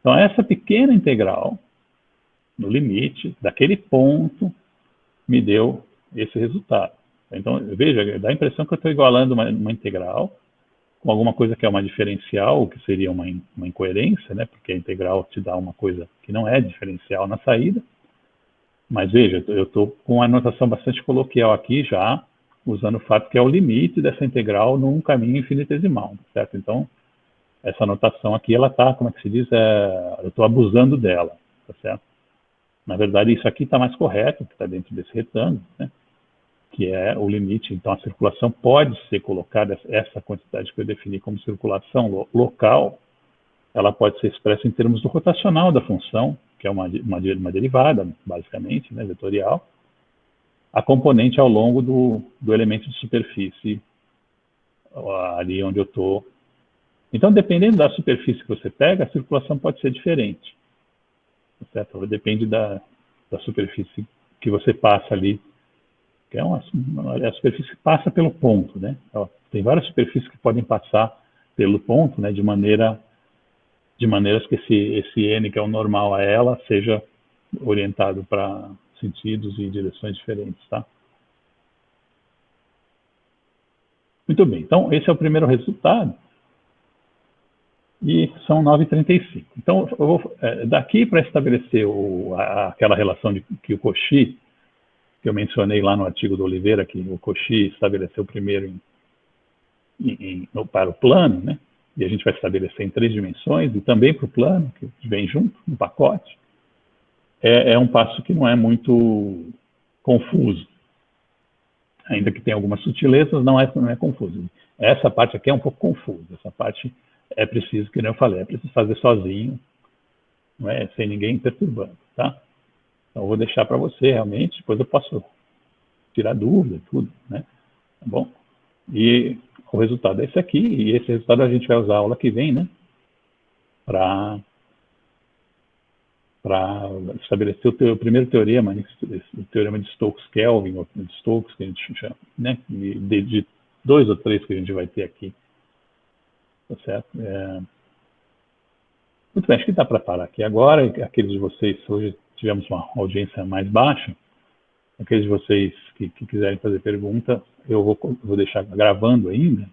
Então, essa pequena integral, no limite, daquele ponto, me deu esse resultado. Então, veja, dá a impressão que eu estou igualando uma integral com alguma coisa que é uma diferencial, que seria uma incoerência, né? Porque a integral te dá uma coisa que não é diferencial na saída. Mas veja, eu estou com uma notação bastante coloquial aqui já, usando o fato que é o limite dessa integral num caminho infinitesimal, certo? Então, essa notação aqui, ela está, como é que se diz, eu estou abusando dela, tá certo? Na verdade, isso aqui está mais correto, que está dentro desse retângulo, né? Que é o limite. Então, a circulação pode ser colocada, essa quantidade que eu defini como circulação local, ela pode ser expressa em termos do rotacional da função, que é uma derivada, basicamente, né, vetorial, a componente ao longo do elemento de superfície, ali onde eu estou. Então, dependendo da superfície que você pega, a circulação pode ser diferente. Certo? Depende da superfície que você passa ali, que é a superfície que passa pelo ponto, né? Tem várias superfícies que podem passar pelo ponto, né? De maneiras que esse n, que é o normal a ela, seja orientado para sentidos e direções diferentes, tá? Muito bem, então esse é o primeiro resultado. E são 9h35. Então, eu vou, daqui para estabelecer aquela relação que o Cauchy, que eu mencionei lá no artigo do Oliveira, que o Cauchy estabeleceu primeiro para o plano, né? E a gente vai estabelecer em 3 dimensões, e também para o plano, que vem junto, no pacote, é um passo que não é muito confuso. Ainda que tenha algumas sutilezas, não é confuso. Essa parte aqui é um pouco confusa. Essa parte é preciso, que nem eu falei, é preciso fazer sozinho, não é? Sem ninguém perturbando, tá? Então, eu vou deixar para você, realmente, depois eu posso tirar dúvida, tudo, né? Tá bom? E o resultado é esse aqui, e esse resultado a gente vai usar a aula que vem, né? Para estabelecer o primeiro teorema, né? O teorema de Stokes-Kelvin, ou de Stokes, que a gente chama, né? De 2 ou 3 que a gente vai ter aqui. Tá certo? Muito bem, acho que dá para parar aqui agora. Aqueles de vocês, hoje tivemos uma audiência mais baixa, aqueles de vocês que quiserem fazer pergunta, eu vou deixar gravando ainda.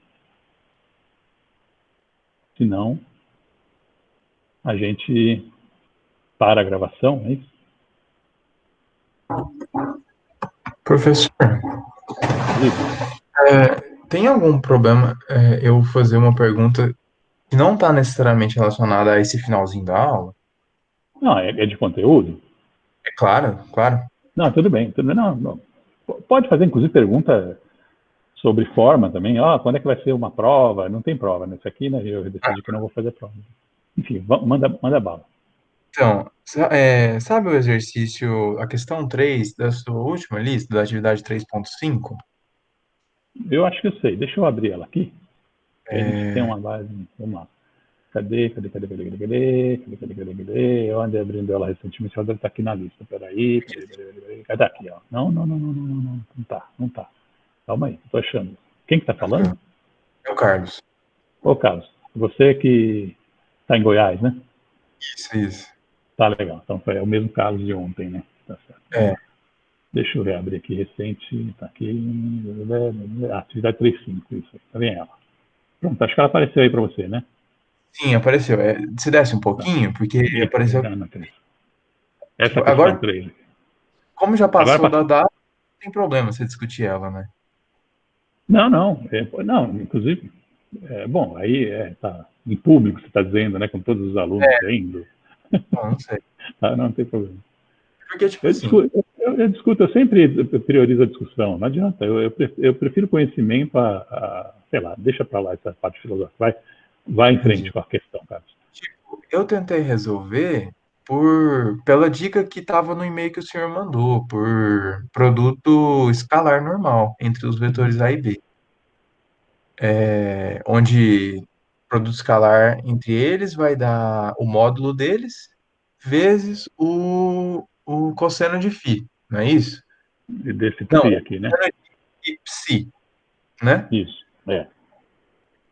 Se não, a gente para a gravação, é isso? Professor, tem algum problema eu fazer uma pergunta que não está necessariamente relacionada a esse finalzinho da aula? Não, é de conteúdo? É claro, claro. Não, tudo bem. Não. Pode fazer, inclusive, pergunta sobre forma também. Quando é que vai ser uma prova? Não tem prova nesse aqui, né? Eu decidi que não vou fazer prova. Enfim, manda bala. Então, sabe o exercício, a questão 3 da sua última lista, da atividade 3.5? Eu acho que eu sei. Deixa eu abrir ela aqui. A gente tem uma base. Vamos lá. Cadê? Eu andei abrindo ela recentemente, ela deve estar aqui na lista. Peraí. Cadê aqui, ó? Não tá. Calma aí, tô achando. Quem que tá falando? É o Carlos. Ô, Carlos, você que tá em Goiás, né? Isso. Tá legal. Então é o mesmo Carlos de ontem, né? Tá certo. Deixa eu reabrir aqui, recente, tá aqui, atividade 3.5, isso aí, tá vendo ela? Pronto, acho que ela apareceu aí para você, né? Sim, apareceu. Se desce um Tá. pouquinho, porque Isso, apareceu. tá na 3. Essa questão Agora, 3. como já Agora passou da passou. data, não tem problema você discutir ela, né? Não, não, inclusive, bom, aí tá em público, você está dizendo, né, com todos os alunos vendo, Bom, não sei. tá, não tem problema. Porque, tipo Eu assim, discuto, eu discuto, eu sempre priorizo a discussão, não adianta, eu prefiro conhecimento sei lá, deixa para lá essa parte filosófica, vai em frente entendi. com a questão, cara. Tipo, eu tentei resolver pela dica que estava no e-mail que o senhor mandou, por produto escalar normal entre os vetores A e B. Onde produto escalar entre eles vai dar o módulo deles vezes o cosseno de φ, não é isso? Desse Não, psi o aqui, né? cosseno de psi, né? Isso,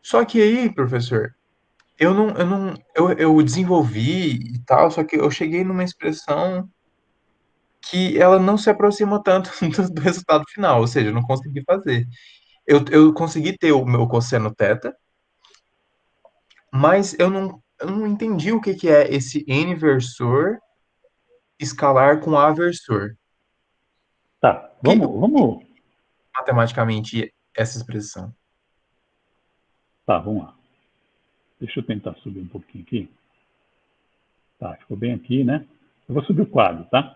Só que aí, professor, eu desenvolvi e tal, só que eu cheguei numa expressão que ela não se aproxima tanto do resultado final, ou seja, eu não consegui fazer. Eu consegui ter o meu cosseno θ, mas eu não entendi o que é esse n versor escalar com aversor. tá, O que é matematicamente essa expressão? vamos lá, deixa eu tentar subir um pouquinho aqui, tá, ficou bem aqui, né? Eu vou subir o quadro, tá?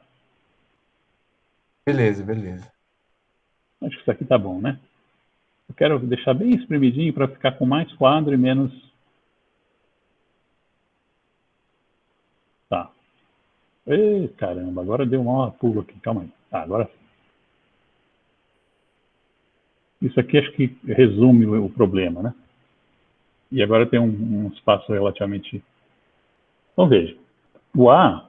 Beleza, beleza. Acho que isso aqui tá bom, né? Eu quero deixar bem espremidinho para ficar com mais quadro e menos. Tá. Ei, caramba, agora deu uma pulo aqui, calma aí. Tá, agora sim. Isso aqui acho que resume o problema, né? E agora tem um espaço relativamente. Então veja, o A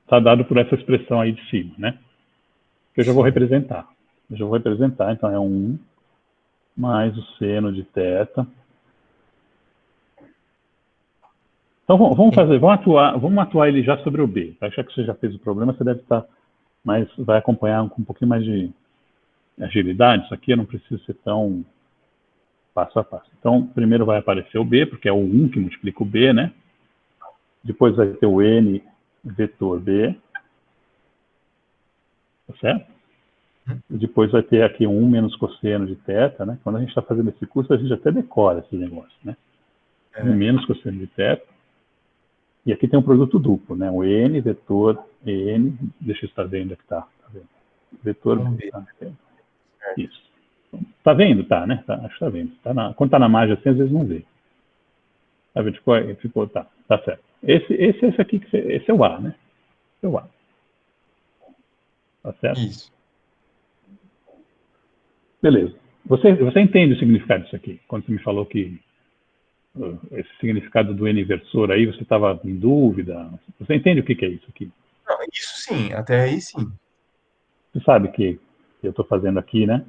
está dado por essa expressão aí de cima, né? Que eu já vou Sim. representar. Então é 1 mais o seno de θ. Então vamos atuar ele já sobre o B. Já que você já fez o problema, você deve estar, mas vai acompanhar com um pouquinho mais de agilidade. Isso aqui eu não preciso ser tão passo a passo. Então, primeiro vai aparecer o B, porque é o 1 que multiplica o B, né? Depois vai ter o N vetor B, tá certo? E depois vai ter aqui 1 menos cosseno de θ, né? Quando a gente está fazendo esse curso, a gente até decora esse negócio, né? 1 menos cosseno de θ. E aqui tem um produto duplo, né? O N vetor N, deixa eu estar vendo aqui, tá vendo? Vetor B, tá? Isso. Tá vendo? Tá, né? Tá, acho que tá vendo. Quando tá na margem assim, às vezes não vê. Tá vendo? Ficou, tá certo. Esse aqui, esse é o A, né? Esse é o A. Tá certo? Isso. Beleza. Você entende o significado disso aqui? Quando você me falou que esse significado do N versor aí, você estava em dúvida. Você entende o que é isso aqui? Não, isso sim, até aí sim. Você sabe que eu estou fazendo aqui, né?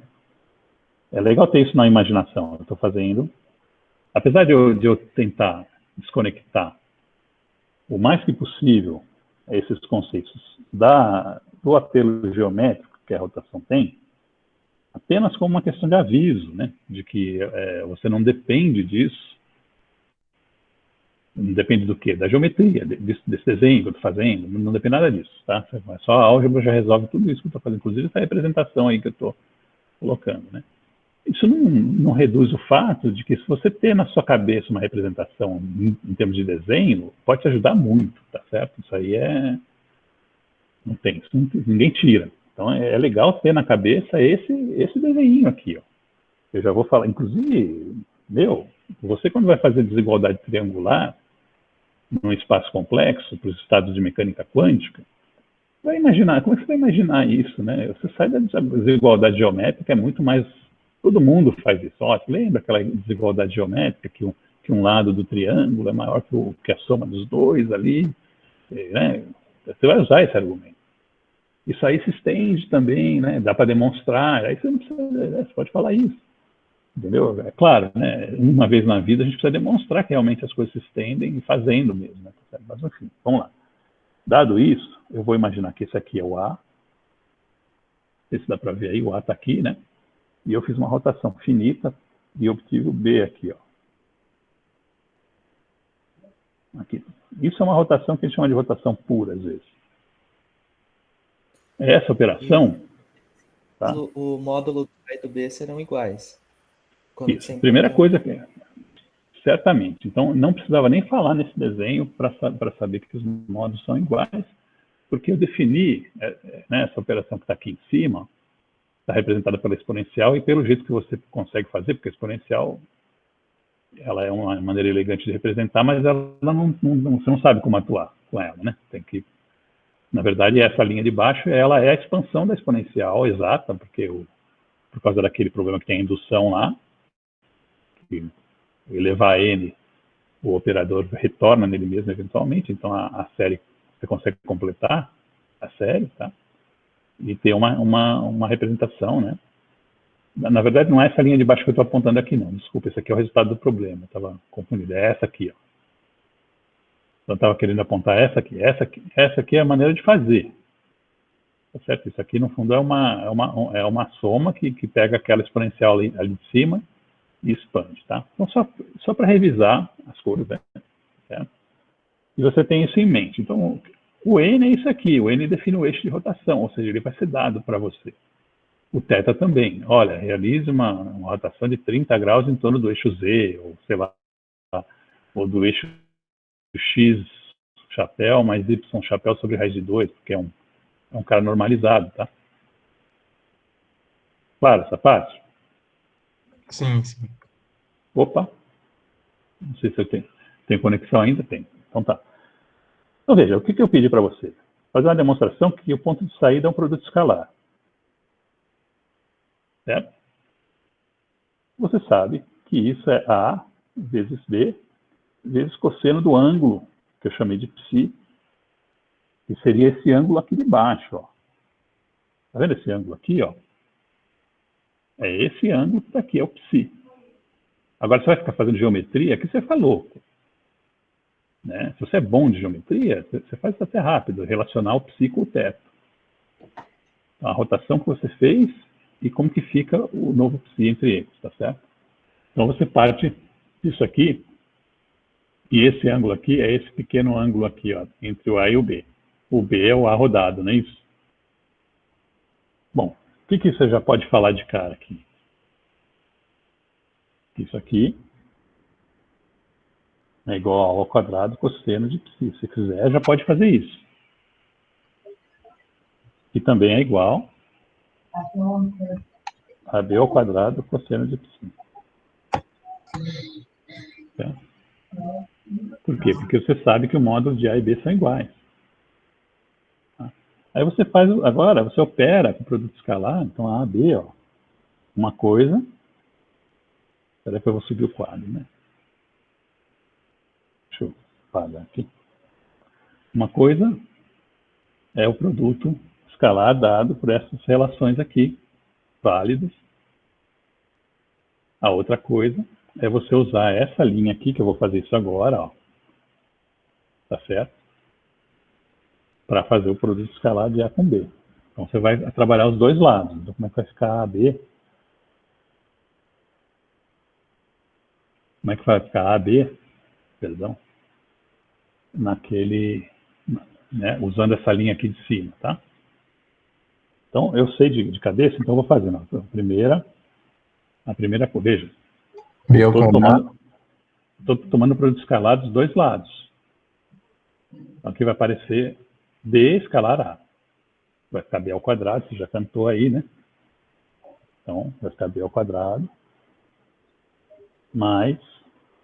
É legal ter isso na imaginação. Eu estou fazendo, apesar de eu tentar desconectar o mais que possível esses conceitos do apelo geométrico que a rotação tem, apenas como uma questão de aviso, né? De que você não depende disso. Não depende do quê? Da geometria, desse desenho que eu estou fazendo, não depende nada disso, tá? Só a álgebra já resolve tudo isso que eu estou fazendo, inclusive essa representação aí que eu estou colocando, né? Isso não reduz o fato de que se você ter na sua cabeça uma representação em termos de desenho, pode te ajudar muito, tá certo? Isso aí ninguém tira. Então é legal ter na cabeça esse desenho aqui, ó. Eu já vou falar, inclusive, você quando vai fazer desigualdade triangular num espaço complexo, para os estados de mecânica quântica, vai imaginar, como é que você vai imaginar isso, né? Você sai da desigualdade geométrica, é muito mais, todo mundo faz isso. Ó, lembra aquela desigualdade geométrica que um lado do triângulo é maior que a soma dos dois ali, né? Você vai usar esse argumento. Isso aí se estende também, né? Dá para demonstrar, aí você não precisa, você pode falar isso. Entendeu? É claro, né? Uma vez na vida a gente precisa demonstrar que realmente as coisas se estendem e fazendo mesmo, né? Mas enfim, vamos lá. Dado isso, eu vou imaginar que esse aqui é o A. Esse dá para ver aí, o A está aqui, né? E eu fiz uma rotação finita e obtive o B aqui, ó. Aqui. Isso é uma rotação que a gente chama de rotação pura, às vezes. Essa operação... Tá? O módulo do A e do B serão iguais. Isso. Primeira coisa que certamente. Então, não precisava nem falar nesse desenho para saber que os módulos são iguais, porque eu defini, né, essa operação que está aqui em cima, está representada pela exponencial e pelo jeito que você consegue fazer, porque a exponencial ela é uma maneira elegante de representar, mas ela você não sabe como atuar com ela, né? Tem que, na verdade, essa linha de baixo, ela é a expansão da exponencial exata, porque por causa daquele problema que tem a indução lá, que elevar n, o operador retorna nele mesmo eventualmente, então a série, você consegue completar a série, tá? E ter uma representação, né? Na verdade, não é essa linha de baixo que eu estou apontando aqui, não. Desculpa, esse aqui é o resultado do problema. Eu estava confundido. É essa aqui, ó. Então, eu estava querendo apontar essa aqui. Essa aqui é a maneira de fazer. Tá certo? Isso aqui, no fundo, é uma soma que pega aquela exponencial ali de cima e expande, tá? Então, só para revisar as cores, né? Certo? E você tem isso em mente. Então, o N é isso aqui. O N define o eixo de rotação, ou seja, ele vai ser dado para você. O θ também. Olha, realize uma rotação de 30 graus em torno do eixo Z, ou sei lá, ou do eixo X chapéu mais Y chapéu sobre raiz de 2, porque é um cara normalizado, tá? Claro, essa parte? Sim, sim. Opa! Não sei se eu tenho conexão ainda? Tem. Então tá. Então veja, o que eu pedi para você? Fazer uma demonstração que o ponto de saída é um produto escalar. Certo? Você sabe que isso é A vezes B vezes cosseno do ângulo, que eu chamei de psi, que seria esse ângulo aqui de baixo, ó. Tá vendo esse ângulo aqui, ó? É esse ângulo que tá aqui, é o psi. Agora, você vai ficar fazendo geometria, que você fica louco. Né? Se você é bom de geometria, você faz isso até rápido, relacionar o psi com o teto. Então, a rotação que você fez e como que fica o novo psi entre eles, tá certo? Então, você parte disso aqui, e esse ângulo aqui é esse pequeno ângulo aqui, ó, entre o A e o B. O B é o A rodado, não é isso? Bom, o que você já pode falar de cara aqui? Isso aqui é igual ao quadrado cosseno de psi. Se quiser, já pode fazer isso. E também é igual a B ao quadrado cosseno de psi. Certo? Por quê? Porque você sabe que o módulo de A e B são iguais. Tá? Aí você faz, agora, você opera com o produto escalar, então A, B, ó, uma coisa, espera que eu vou subir o quadro, né? Deixa eu pagar aqui. Uma coisa é o produto escalar dado por essas relações aqui, válidas. A outra coisa é você usar essa linha aqui, que eu vou fazer isso agora, ó. Tá certo? Para fazer o produto escalar de A com B. Então, você vai trabalhar os dois lados. Então, como é que vai ficar AB? Como é que vai ficar AB? Perdão. Naquele... Né, usando essa linha aqui de cima, tá? Então, eu sei de cabeça, então eu vou fazer. Não, a primeira coisa, veja. Estou tomando o produto escalar dos dois lados. Então, aqui vai aparecer B escalar A. Vai ficar B ao quadrado, você já cantou aí, né? Então, vai ficar B ao quadrado. Mas,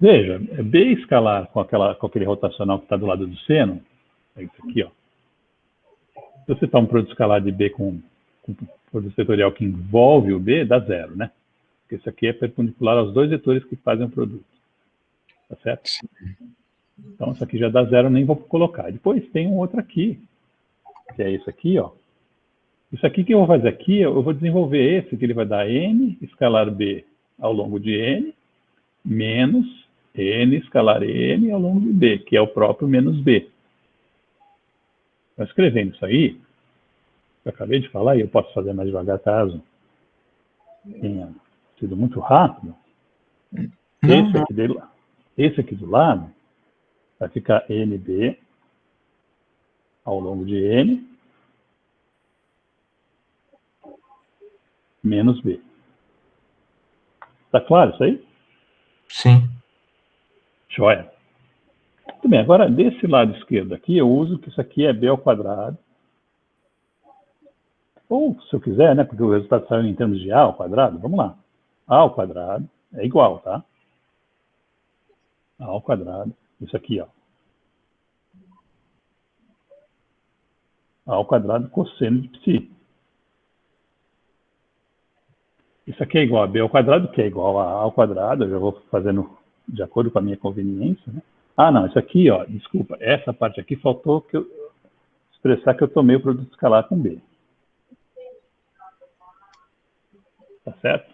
veja, é B escalar com aquele rotacional que está do lado do seno. É isso aqui, ó. Se você toma um produto escalar de B com produto vetorial que envolve o B, dá zero, né? Porque isso aqui é perpendicular aos dois vetores que fazem o produto. Tá certo? Então, isso aqui já dá zero, nem vou colocar. Depois tem um outro aqui, que é esse aqui, ó. Isso aqui que eu vou fazer aqui, eu vou desenvolver esse, que ele vai dar n escalar B ao longo de n, menos n escalar n ao longo de B, que é o próprio menos B. Então, escrevendo isso aí, eu acabei de falar, e eu posso fazer mais devagar caso tenha sido muito rápido. Não, Esse aqui do lado vai ficar NB ao longo de N menos B. Tá claro isso aí? sim. Joia. Muito bem, agora desse lado esquerdo aqui, eu uso que isso aqui é B ao quadrado. Ou, se eu quiser, né, porque o resultado saiu em termos de A ao quadrado, vamos lá. A ao quadrado é igual, tá? A ao quadrado, isso aqui, ó. A ao quadrado cosseno de psi. Isso aqui é igual a B ao quadrado, que é igual a ao quadrado, eu já vou fazendo de acordo com a minha conveniência, né? Ah, não, isso aqui, ó, desculpa, essa parte aqui faltou que eu expressar que eu tomei o produto escalar com B. Tá certo?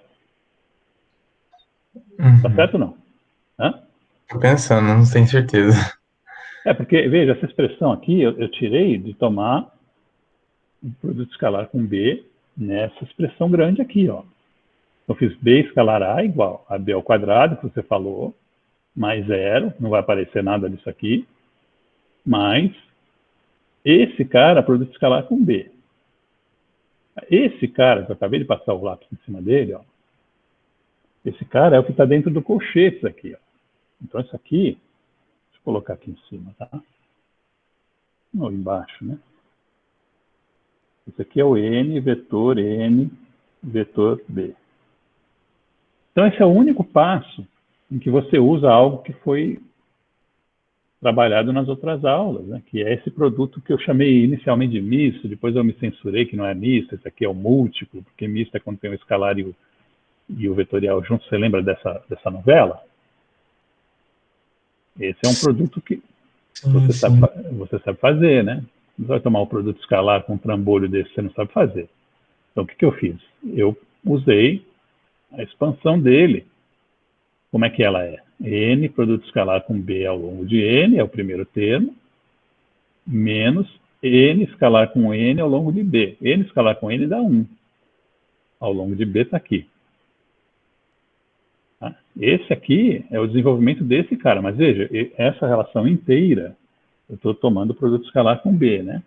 Tá certo ou não? Hã? Tô pensando, não tenho certeza. É, porque, veja, essa expressão aqui eu tirei de tomar o produto escalar com B nessa expressão grande aqui, ó. Eu fiz B escalar A igual a B ao quadrado, que você falou, mais zero, não vai aparecer nada disso aqui, mais esse cara, produto escalar com B. Esse cara, que eu acabei de passar o lápis em cima dele, ó, esse cara é o que está dentro do colchete aqui, ó. Então, isso aqui, deixa eu colocar aqui em cima, tá? Ou embaixo, né? Esse aqui é o N, vetor B. Então, esse é o único passo em que você usa algo que foi trabalhado nas outras aulas, né? Que é esse produto que eu chamei inicialmente de misto, depois eu me censurei que não é misto, esse aqui é o múltiplo, porque misto é quando tem o escalar e o vetorial juntos. Você lembra dessa novela? Esse é um produto que você sabe fazer, né? Não vai tomar um produto escalar com um trambolho desse, você não sabe fazer. Então, o que eu fiz? Eu usei a expansão dele. Como é que ela é? N, produto escalar com B ao longo de N, é o primeiro termo, menos N escalar com N ao longo de B. N escalar com N dá 1. Ao longo de B está aqui. Tá? Esse aqui é o desenvolvimento desse cara, mas veja, essa relação inteira, eu estou tomando o produto escalar com B, né?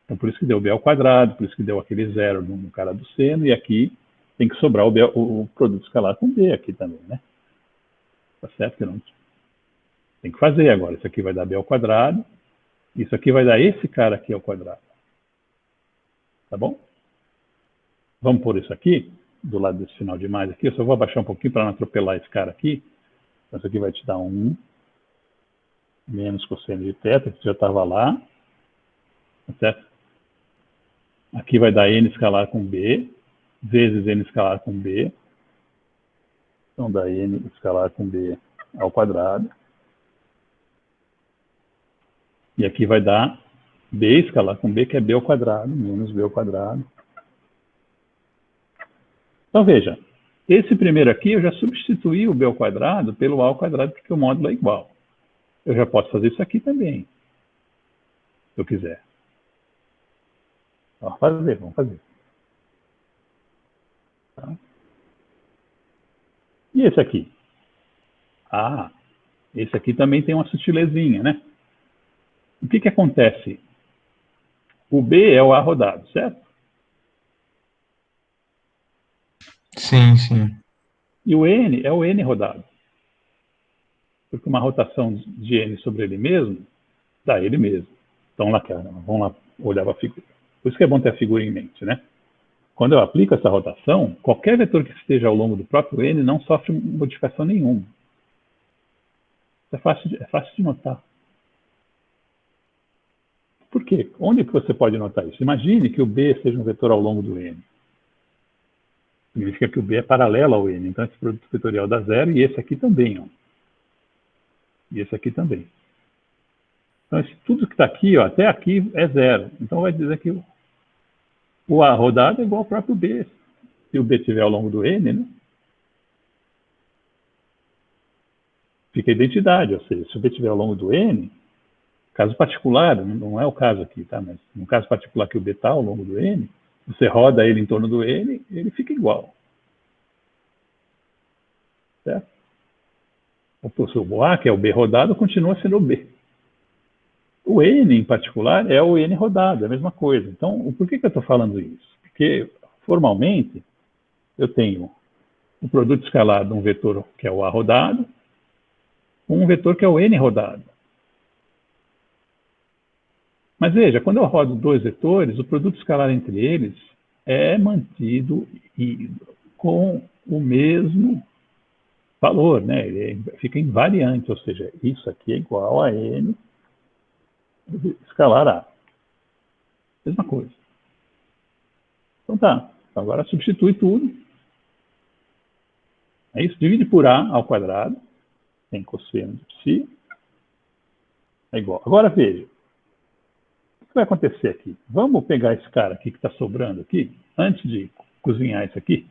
Então, por isso que deu B ao quadrado, por isso que deu aquele zero no cara do seno, e aqui tem que sobrar o produto escalar com B aqui também, né? Tá certo que não? Tem que fazer agora. Isso aqui vai dar B ao quadrado, isso aqui vai dar esse cara aqui ao quadrado. Tá bom? Vamos pôr isso aqui, do lado desse sinal de mais aqui. Eu só vou abaixar um pouquinho para não atropelar esse cara aqui. Então, isso aqui vai te dar 1 menos cosseno de θ, que já estava lá. Tá certo? Aqui vai dar N escalar com B, vezes N escalar com B. Então, dá N escalar com B ao quadrado. E aqui vai dar B escalar com B, que é B ao quadrado, menos B ao quadrado. Então, veja, esse primeiro aqui eu já substituí o B ao quadrado pelo A ao quadrado, porque o módulo é igual. Eu já posso fazer isso aqui também, se eu quiser. Vamos fazer. Tá? E esse aqui? Ah, esse aqui também tem uma sutilezinha, né? O que acontece? O B é o A rodado, certo? Sim, sim. E o N é o N rodado. Porque uma rotação de N sobre ele mesmo dá ele mesmo. Então, vamos lá olhar a figura. Por isso que é bom ter a figura em mente, né? Quando eu aplico essa rotação, qualquer vetor que esteja ao longo do próprio N não sofre modificação nenhuma. Isso é fácil de notar. Por quê? Onde que você pode notar isso? Imagine que o B seja um vetor ao longo do N. Significa que o B é paralelo ao N. Então, esse produto vetorial dá zero e esse aqui também, ó. E esse aqui também. Então, tudo que está aqui, ó, até aqui é zero. Então, vai dizer que o A rodado é igual ao próprio B. Se o B estiver ao longo do N, né? Fica a identidade. Ou seja, se o B estiver ao longo do N, Caso particular, não é o caso aqui, tá? Mas no caso particular que o B está ao longo do N, você roda ele em torno do N, ele fica igual. Certo? O A, que é o B rodado, continua sendo o B. O N, em particular, é o N rodado, é a mesma coisa. Então, por que eu estou falando isso? Porque, formalmente, eu tenho o produto escalar de um vetor que é o A rodado, com um vetor que é o N rodado. Mas veja, quando eu rodo dois vetores, o produto escalar entre eles é mantido com o mesmo valor, né? Ele fica invariante, ou seja, isso aqui é igual a N escalar A. Mesma coisa. Então tá, agora substitui tudo. É isso, divide por A ao quadrado, tem cosseno de psi, é igual. Agora veja, o que vai acontecer aqui? Vamos pegar esse cara aqui que está sobrando aqui, antes de cozinhar isso aqui.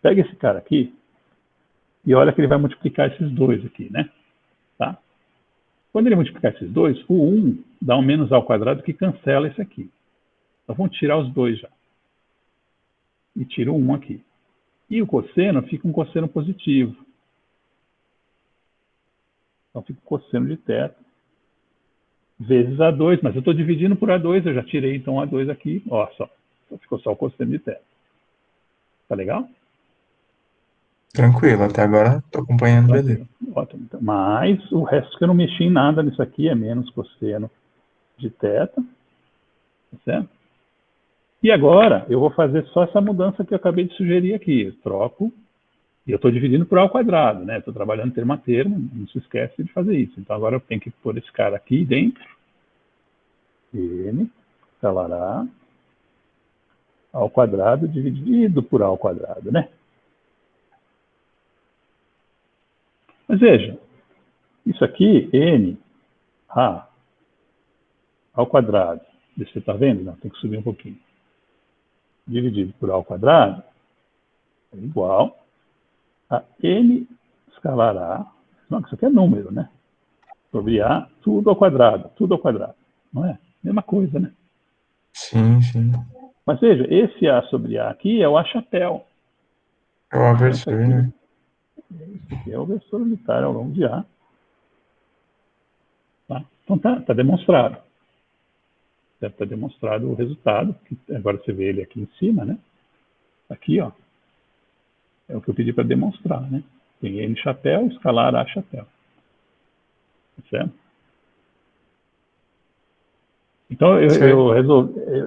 Pega esse cara aqui e olha que ele vai multiplicar esses dois aqui, né? Tá? Quando ele multiplicar esses dois, o 1 dá um menos A ao quadrado que cancela esse aqui. Então vamos tirar os dois já. E tira o 1 aqui. E o cosseno fica um cosseno positivo. Então fica o cosseno de θ vezes A2, mas eu estou dividindo por A2, eu já tirei então A2 aqui, ó só. Então ficou só o cosseno de θ. Tá legal? Tranquilo, até agora estou acompanhando, beleza. Ótimo. Mas o resto que eu não mexi em nada nisso aqui é menos cosseno de θ. Tá certo? E agora eu vou fazer só essa mudança que eu acabei de sugerir aqui. Eu troco, e eu estou dividindo por A ao quadrado, né? Estou trabalhando termo a termo, não se esquece de fazer isso. Então agora eu tenho que pôr esse cara aqui dentro. N escalar A ao quadrado dividido por A ao quadrado, né? Mas veja, isso aqui, N, A, ao quadrado. Você está vendo? Não, tem que subir um pouquinho. Dividido por A ao quadrado é igual a N escalar A. Não, isso aqui é número, né? Sobre A, tudo ao quadrado, não é? Mesma coisa, né? Sim, sim. Mas veja, esse A sobre A aqui é o A chapéu. É o aversor, né? Esse aqui é o versor unitário ao longo de A. Tá? Então tá demonstrado. Está demonstrado o resultado, que agora você vê ele aqui em cima, né? Aqui, ó. É o que eu pedi para demonstrar, né? Tem N chapéu, escalar A chapéu. Certo? Então,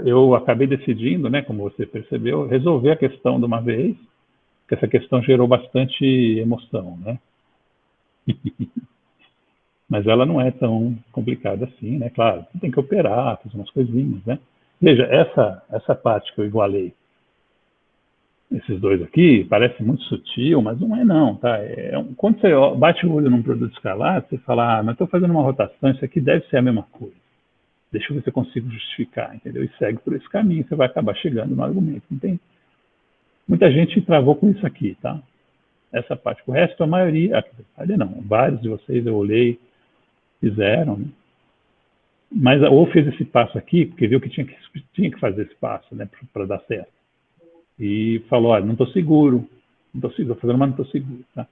eu acabei decidindo, né, como você percebeu, resolver a questão de uma vez, porque essa questão gerou bastante emoção, né? Mas ela não é tão complicada assim, né? Claro, você tem que operar, fazer umas coisinhas, né? Veja, essa parte que eu igualei, esses dois aqui, parece muito sutil, mas não é não, tá? Quando você bate o olho num produto escalar, você fala, mas estou fazendo uma rotação, isso aqui deve ser a mesma coisa. Deixa eu ver se eu consigo justificar, entendeu? E segue por esse caminho, você vai acabar chegando no argumento, entende? Muita gente travou com isso aqui, tá? Essa parte. O resto, a maioria não, vários de vocês eu olhei, fizeram, né? Mas ou fez esse passo aqui, porque viu que tinha que fazer esse passo, né, para dar certo. E falou, olha, não estou seguro, estou fazendo, mas não estou seguro, tá?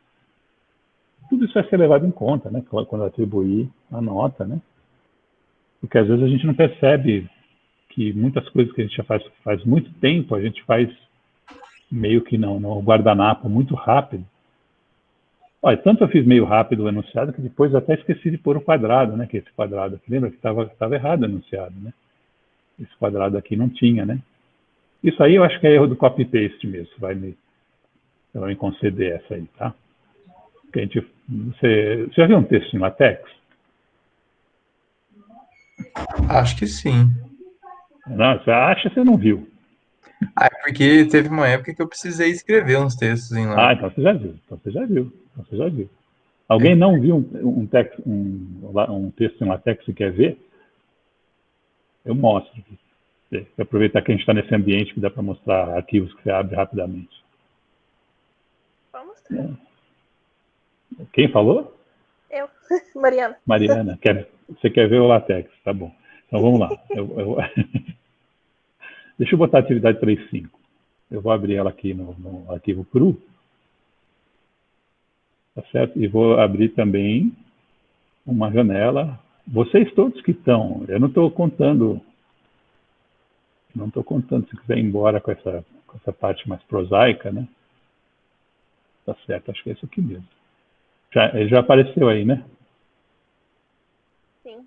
Tudo isso vai ser levado em conta, né, quando atribuir a nota, né? Porque às vezes a gente não percebe que muitas coisas que a gente já faz muito tempo, a gente faz meio que no guardanapo muito rápido. Olha, tanto eu fiz meio rápido o enunciado que depois até esqueci de pôr o quadrado, né? Que esse quadrado aqui, lembra que estava errado o enunciado, né? Esse quadrado aqui não tinha, né? Isso aí eu acho que é erro do copy-paste mesmo. Você vai me conceder essa aí, tá? Porque você já viu um texto em LaTeX? Acho que sim. Não, você acha que você não viu. Ah, é porque teve uma época que eu precisei escrever uns textos em lá. Então você já viu. Alguém não viu um texto em LaTeX e quer ver? Eu mostro. Vou aproveitar que a gente está nesse ambiente que dá para mostrar arquivos que você abre rapidamente. Vamos mostrar. Quem falou? Eu, Mariana. Mariana, você quer ver o LaTeX? Tá bom. Então vamos lá. Deixa eu botar a atividade 3.5. Eu vou abrir ela aqui no arquivo cru. Tá certo? E vou abrir também uma janela. Vocês todos que estão, eu não estou contando, se quiser ir embora com essa parte mais prosaica, né? Tá certo, acho que é isso aqui mesmo. Já apareceu aí, né? Sim.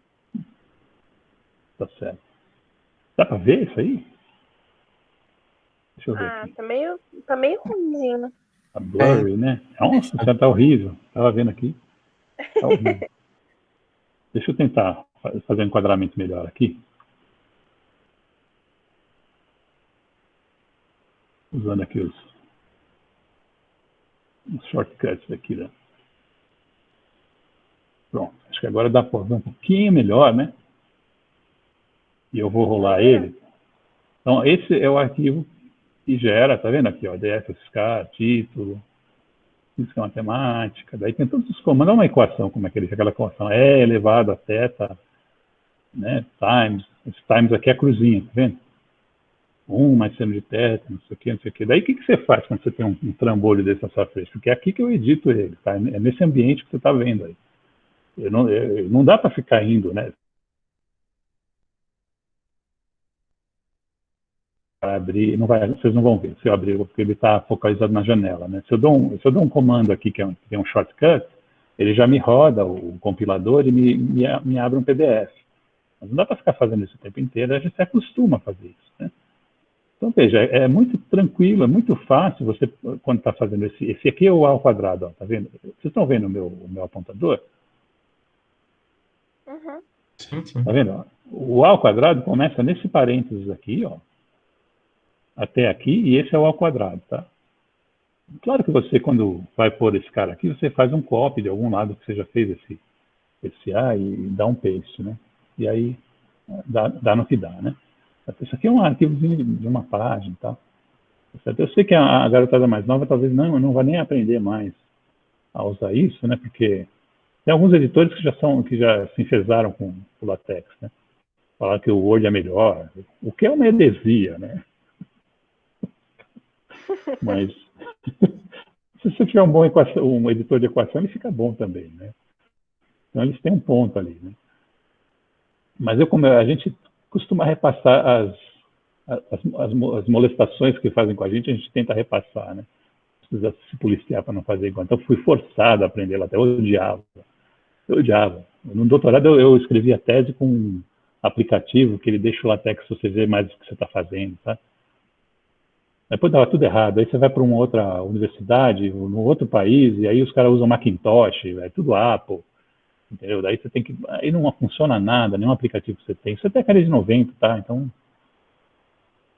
Tá certo. Dá para ver isso aí? Deixa eu ver aqui. Tá meio ruimzinho, né? Tá blurry, né? Nossa, já tá horrível. Tava vendo aqui. Tá horrível. Deixa eu tentar fazer um enquadramento melhor aqui. Usando aqui os shortcuts aqui, né? Pronto. Acho que agora dá para ver um pouquinho melhor, né? E eu vou rolar ele. Então, esse é o arquivo que gera, tá vendo aqui, ó, DFSK, título, física matemática, daí tem todos os comandos, uma equação, como é que ele diz, aquela equação, E elevado a θ, né, times, esse times aqui é a cruzinha, tá vendo? 1 mais seno de θ, não sei o que, não sei o que. Daí o que você faz quando você tem um trambolho desse na sua frente? Porque é aqui que eu edito ele, tá? É nesse ambiente que você está vendo aí. Não dá para ficar indo, né? Abrir, vocês não vão ver se eu abrir, porque ele está focalizado na janela, né? Se eu dou um comando aqui que é um shortcut, ele já me roda o compilador e me abre um PDF. Mas não dá para ficar fazendo isso o tempo inteiro, a gente se acostuma a fazer isso, né? Então, veja, é muito tranquilo, é muito fácil você, quando está fazendo esse aqui é o A ao quadrado, ó, tá vendo? Vocês estão vendo o meu apontador? Uhum. Sim. Tá vendo? Ó? O A ao quadrado começa nesse parênteses aqui, ó, até aqui, e esse é o A ao quadrado, tá? Claro que você, quando vai pôr esse cara aqui, você faz um copy de algum lado que você já fez esse A e dá um paste, né? E aí dá no que dá, né? Isso aqui é um arquivozinho de uma página, tá? Eu sei que a garotada mais nova talvez não vai nem aprender mais a usar isso, né? Porque tem alguns editores que já se enfesaram com o LaTeX, né? Falar que o Word é melhor, o que é uma heresia, né? Mas se você tiver um editor de equação, ele fica bom também, né? Então eles têm um ponto ali, né? Mas a gente costuma repassar as molestações que fazem com a gente tenta repassar, né? Precisa se policiar para não fazer igual. Então, fui forçado a aprender LaTeX. Eu odiava. No doutorado, eu escrevi a tese com um aplicativo que ele deixa o LaTeX você ver mais o que você está fazendo, tá? Depois dava tudo errado. Aí você vai para uma outra universidade, num outro país, e aí os caras usam Macintosh, é tudo Apple, entendeu? Daí você tem que... Aí não funciona nada, nenhum aplicativo que você tem. Isso até cara de 90, tá? Então,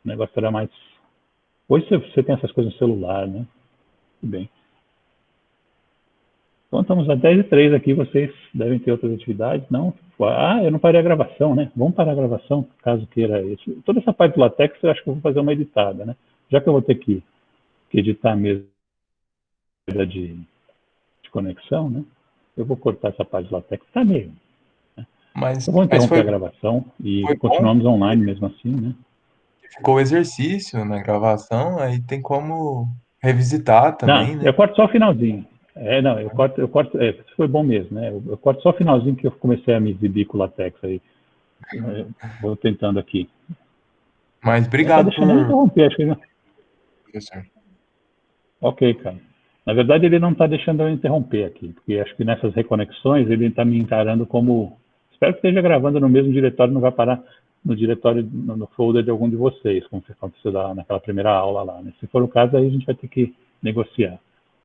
o negócio era mais... Hoje você tem essas coisas no celular, né? Tudo bem. Então, estamos a 10h03 aqui, vocês devem ter outras atividades, não? Eu não parei a gravação, né? Vamos parar a gravação, caso queira isso. Toda essa parte do LaTeX, eu acho que eu vou fazer uma editada, né? Já que eu vou ter que editar mesmo de conexão, né? Eu vou cortar essa parte do LaTeX, tá meio. Né? Mas Eu vou interromper a foi gravação e bom. continuamos online mesmo assim, né? Ficou o exercício na gravação, aí tem como revisitar também, Não, né? eu corto só o finalzinho. Não, eu corto, isso foi bom mesmo, né? Eu corto só o finalzinho que eu comecei a me exibir com o LaTeX aí. Vou tentando aqui. Mas Não tá obrigado deixando eu interromper, acho que não. professor. Ok, cara. Na verdade, ele não está deixando eu interromper aqui, porque acho que nessas reconexões ele está me encarando como... Espero que esteja gravando no mesmo diretório, não vai parar no diretório, no folder de algum de vocês, como aconteceu naquela primeira aula lá, né? Se for o caso, aí a gente vai ter que negociar.